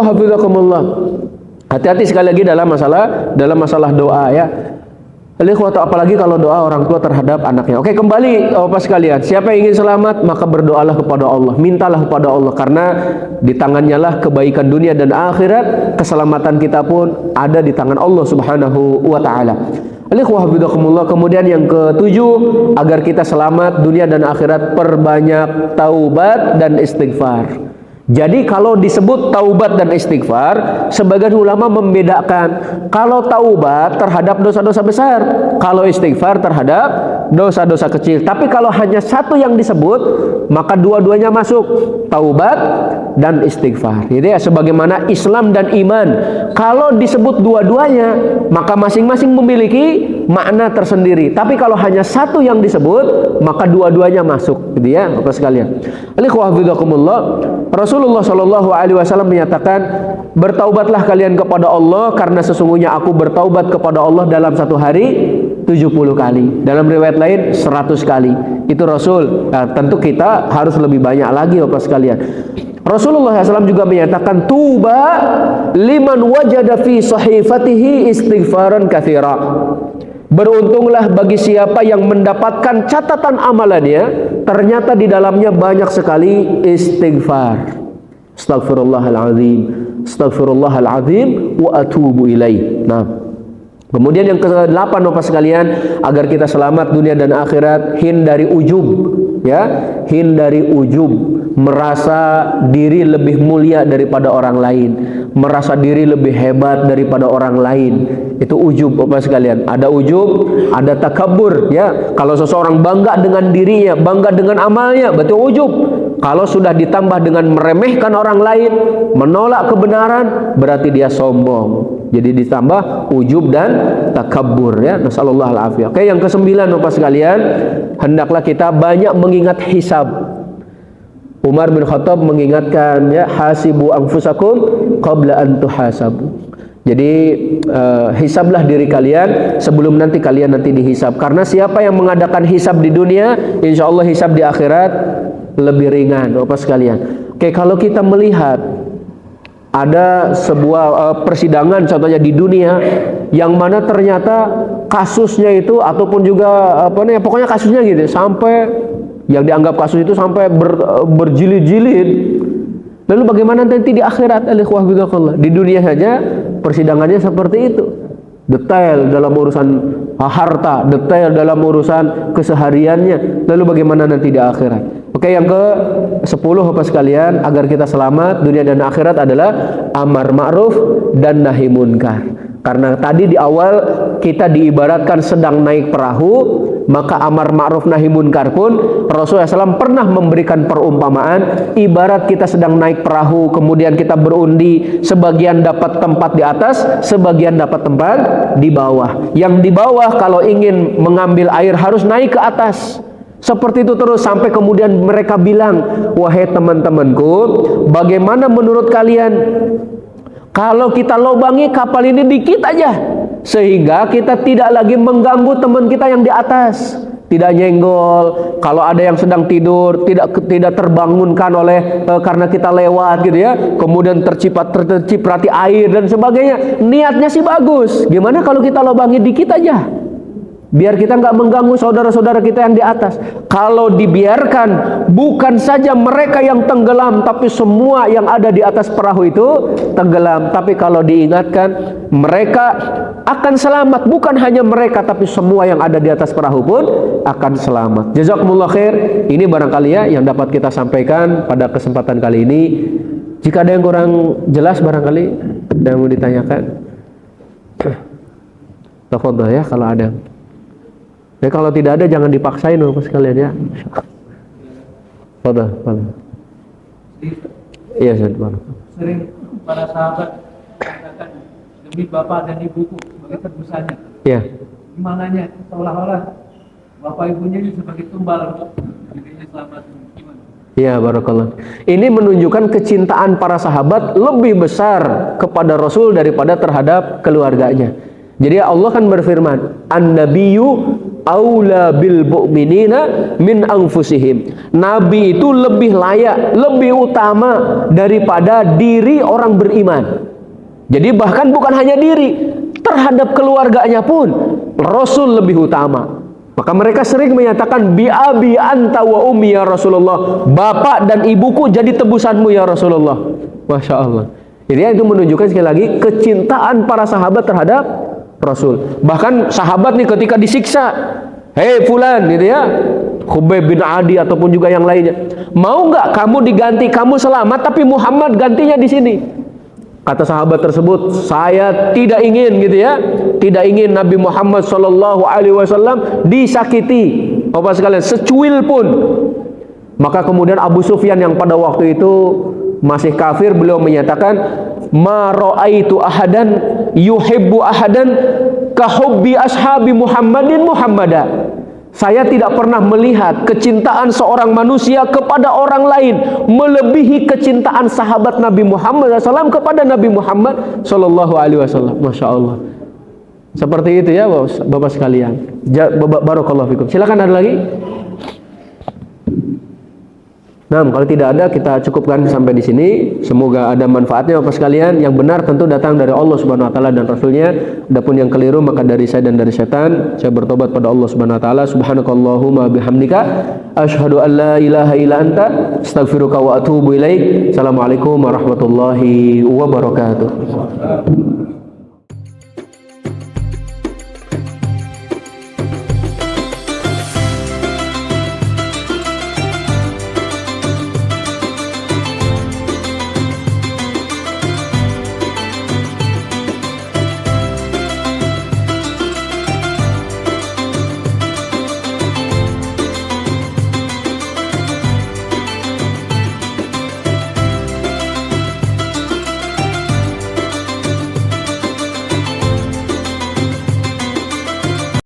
Hati-hati sekali lagi dalam masalah doa ya. Apalagi kalau doa orang tua terhadap anaknya. Oke, kembali Bapak sekalian, siapa yang ingin selamat maka berdoalah kepada Allah, mintalah kepada Allah, karena di tangannya lah kebaikan dunia dan akhirat. Keselamatan kita pun ada di tangan Allah Subhanahu wa taala. Kemudian yang ketujuh, agar kita selamat dunia dan akhirat, perbanyak taubat dan istighfar. Jadi kalau disebut taubat dan istighfar, sebagian ulama membedakan. Kalau taubat terhadap dosa-dosa besar, kalau istighfar terhadap dosa-dosa kecil. Tapi kalau hanya satu yang disebut, maka dua-duanya masuk, taubat dan istighfar. Jadi ya, sebagaimana Islam dan iman, kalau disebut dua-duanya, maka masing-masing memiliki makna tersendiri. Tapi kalau hanya satu yang disebut, maka dua-duanya masuk. Gitu ya, Bapak sekalian. Rasulullah Shallallahu Alaihi Wasallam menyatakan, bertaubatlah kalian kepada Allah, karena sesungguhnya aku bertaubat kepada Allah dalam satu hari 70 kali. Dalam riwayat lain 100 kali. Itu Rasul. Nah, tentu kita harus lebih banyak lagi, Bapak sekalian. Rasulullah SAW juga menyatakan, tuba liman wajada fi sahifatihi istighfaran katsira. Beruntunglah bagi siapa yang mendapatkan catatan amalannya, ternyata di dalamnya banyak sekali istighfar. Astaghfirullahaladzim, astaghfirullahaladzim wa atubu ilaih. Nah, kemudian yang ke-8 Bapak sekalian, agar kita selamat dunia dan akhirat, hindari ujub ya, hindari ujub, merasa diri lebih mulia daripada orang lain, merasa diri lebih hebat daripada orang lain. Itu ujub Bapak sekalian. Ada ujub, ada takabur ya. Kalau seseorang bangga dengan dirinya, bangga dengan amalnya, berarti ujub. Kalau sudah ditambah dengan meremehkan orang lain, menolak kebenaran, berarti dia sombong. Jadi ditambah ujub dan takabur ya. Nasallallahu alaihi. Oke, yang ke-9 Bapak sekalian, hendaklah kita banyak mengingat hisab. Umar bin Khattab mengingatkan ya, hasibu anfusakum qabla an tuhasabu. Jadi hisablah diri kalian sebelum nanti kalian dihisab. Karena siapa yang mengadakan hisab di dunia, insya Allah hisab di akhirat lebih ringan, Bapak sekalian. Oke, kalau kita melihat ada sebuah persidangan contohnya di dunia, yang mana ternyata kasusnya itu ataupun juga pokoknya kasusnya gitu, sampai yang dianggap kasus itu sampai berjilid-jilid. Lalu bagaimana nanti di akhirat? Di dunia saja persidangannya seperti itu, detail dalam urusan harta, detail dalam urusan kesehariannya. Lalu bagaimana nanti di akhirat? Oke, yang ke-10 Bapak sekalian, agar kita selamat dunia dan akhirat adalah amar ma'ruf dan nahi munkar. Karena tadi di awal kita diibaratkan sedang naik perahu, maka amar ma'ruf nahi munkar pun Rasulullah SAW pernah memberikan perumpamaan, ibarat kita sedang naik perahu, kemudian kita berundi, sebagian dapat tempat di atas, sebagian dapat tempat di bawah. Yang di bawah kalau ingin mengambil air harus naik ke atas. Seperti itu terus sampai kemudian mereka bilang, wahai teman-temanku, bagaimana menurut kalian kalau kita lobangi kapal ini dikit aja, sehingga kita tidak lagi mengganggu teman kita yang di atas, tidak nyenggol. Kalau ada yang sedang tidur, tidak terbangunkan oleh karena kita lewat gitu ya, kemudian terciprati air dan sebagainya. Niatnya sih bagus. Gimana kalau kita lobangi dikit aja, biar kita nggak mengganggu saudara-saudara kita yang di atas. Kalau dibiarkan, bukan saja mereka yang tenggelam, tapi semua yang ada di atas perahu itu tenggelam. Tapi kalau diingatkan, mereka akan selamat. Bukan hanya mereka, tapi semua yang ada di atas perahu pun akan selamat. Jazakumullah khair. Ini barangkali ya yang dapat kita sampaikan pada kesempatan kali ini. Jika ada yang kurang jelas barangkali ada yang mau ditanyakan, tafadhol ya kalau ada. Ya, kalau tidak ada jangan dipaksain Bapak sekalian ya. Fadhal. Iya, Ustaz. Sering para sahabat katakan demi bapak dan ibuku sebagai tebusannya. Iya. Gimananya seolah-olah bapak ibunya ini sebagai tumbal untuk dirinya selamat. Gimana? Iya, barakallah. Ini menunjukkan kecintaan para sahabat lebih besar kepada Rasul daripada terhadap keluarganya. Jadi Allah kan berfirman, "An-nabiyyu aula bil mu'minina min anfusihim." Nabi itu lebih layak, lebih utama daripada diri orang beriman. Jadi bahkan bukan hanya diri, terhadap keluarganya pun Rasul lebih utama. Maka mereka sering menyatakan, bi abi anta wa ummi ya Rasulullah. Bapak dan ibuku jadi tebusanmu ya Rasulullah. Masya Allah. Jadi itu menunjukkan sekali lagi kecintaan para sahabat terhadap Rasul. Bahkan sahabat nih ketika disiksa, hei fulan gitu ya, Khubayb bin Adi ataupun juga yang lainnya, mau nggak kamu diganti, kamu selamat tapi Muhammad gantinya di sini? Kata sahabat tersebut, saya tidak ingin gitu ya, tidak ingin Nabi Muhammad SAW disakiti, Bapak sekalian, secuil pun. Maka kemudian Abu Sufyan yang pada waktu itu masih kafir, beliau menyatakan, ma ra'aitu ahadan yuhibbu ahadan ka hubbi ashabi Muhammadin Muhammada. Saya tidak pernah melihat kecintaan seorang manusia kepada orang lain melebihi kecintaan sahabat Nabi Muhammad SAW kepada Nabi Muhammad SAW. Masya Allah. Seperti itu ya Bapak sekalian. Barakallahu fikum. Silakan, ada lagi? Nah, kalau tidak ada kita cukupkan sampai di sini. Semoga ada manfaatnya Bapak sekalian. Yang benar tentu datang dari Allah Subhanahu wa taala dan Rasulnya. Adapun yang keliru maka dari saya dan dari setan. Saya bertobat pada Allah Subhanahu wa taala. Subhanakallahumma bihamdika asyhadu an la ilaha illa anta astaghfiruka wa atubu ilaik. Assalamualaikum warahmatullahi wabarakatuh.